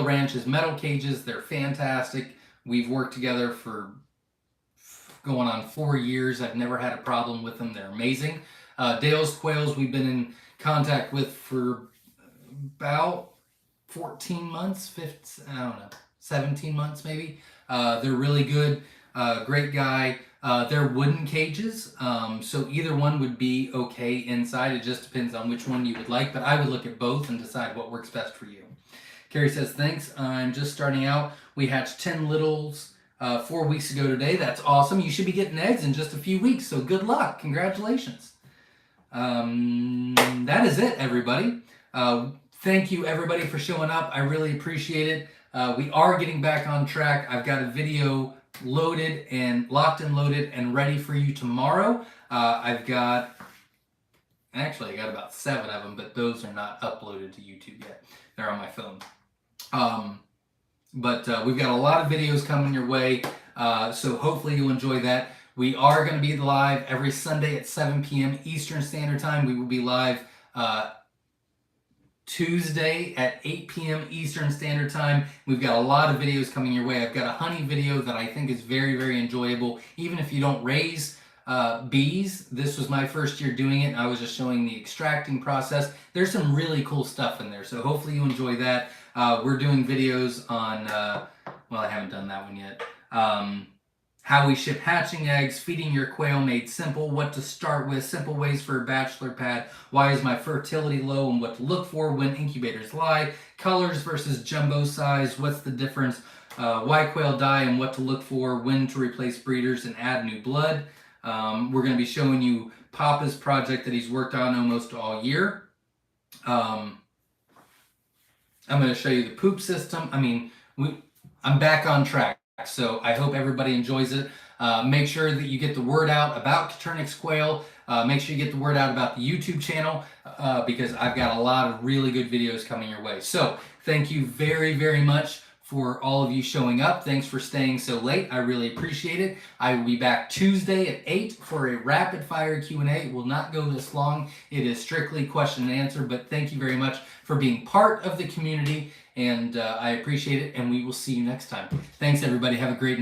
Ranch is metal cages. They're fantastic. We've worked together for going on 4 years. I've never had a problem with them. They're amazing. Dale's Quails we've been in contact with for about 14 months, 17 months maybe. They're really good. Great guy. They're wooden cages, so either one would be okay inside. It just depends on which one you would like, but I would look at both and decide what works best for you. Carrie says, thanks. I'm just starting out. We hatched 10 littles 4 weeks ago today. That's awesome. You should be getting eggs in just a few weeks, so good luck. Congratulations. That is it, everybody. Thank you, everybody, for showing up. I really appreciate it. We are getting back on track. I've got a video loaded and locked and loaded and ready for you tomorrow. I got about 7 of them, but those are not uploaded to YouTube yet. They're on my phone. But we've got a lot of videos coming your way, so hopefully you'll enjoy that. We are going to be live every Sunday at 7 p.m. Eastern Standard Time. We will be live Tuesday at 8 p.m. Eastern Standard Time. We've got a lot of videos coming your way. I've got a honey video that I think is very, very enjoyable. Even if you don't raise bees, this was my first year doing it, and I was just showing the extracting process. There's some really cool stuff in there, so hopefully you enjoy that. We're doing videos on, well, I haven't done that one yet. How we ship hatching eggs, feeding your quail made simple, what to start with, simple ways for a bachelor pad, why is my fertility low and what to look for when incubators lie, colors versus jumbo size, what's the difference, why quail die and what to look for, when to replace breeders and add new blood. We're going to be showing you Papa's project that he's worked on almost all year. I'm going to show you the poop system. I'm back on track. So I hope everybody enjoys it. Make sure that you get the word out about Coturnix Quail. Make sure you get the word out about the YouTube channel because I've got a lot of really good videos coming your way. So thank you very, very much for all of you showing up. Thanks for staying so late. I really appreciate it. I will be back Tuesday at 8 for a rapid fire Q&A. It will not go this long. It is strictly question and answer, but thank you very much for being part of the community, and I appreciate it, and we will see you next time. Thanks, everybody. Have a great night.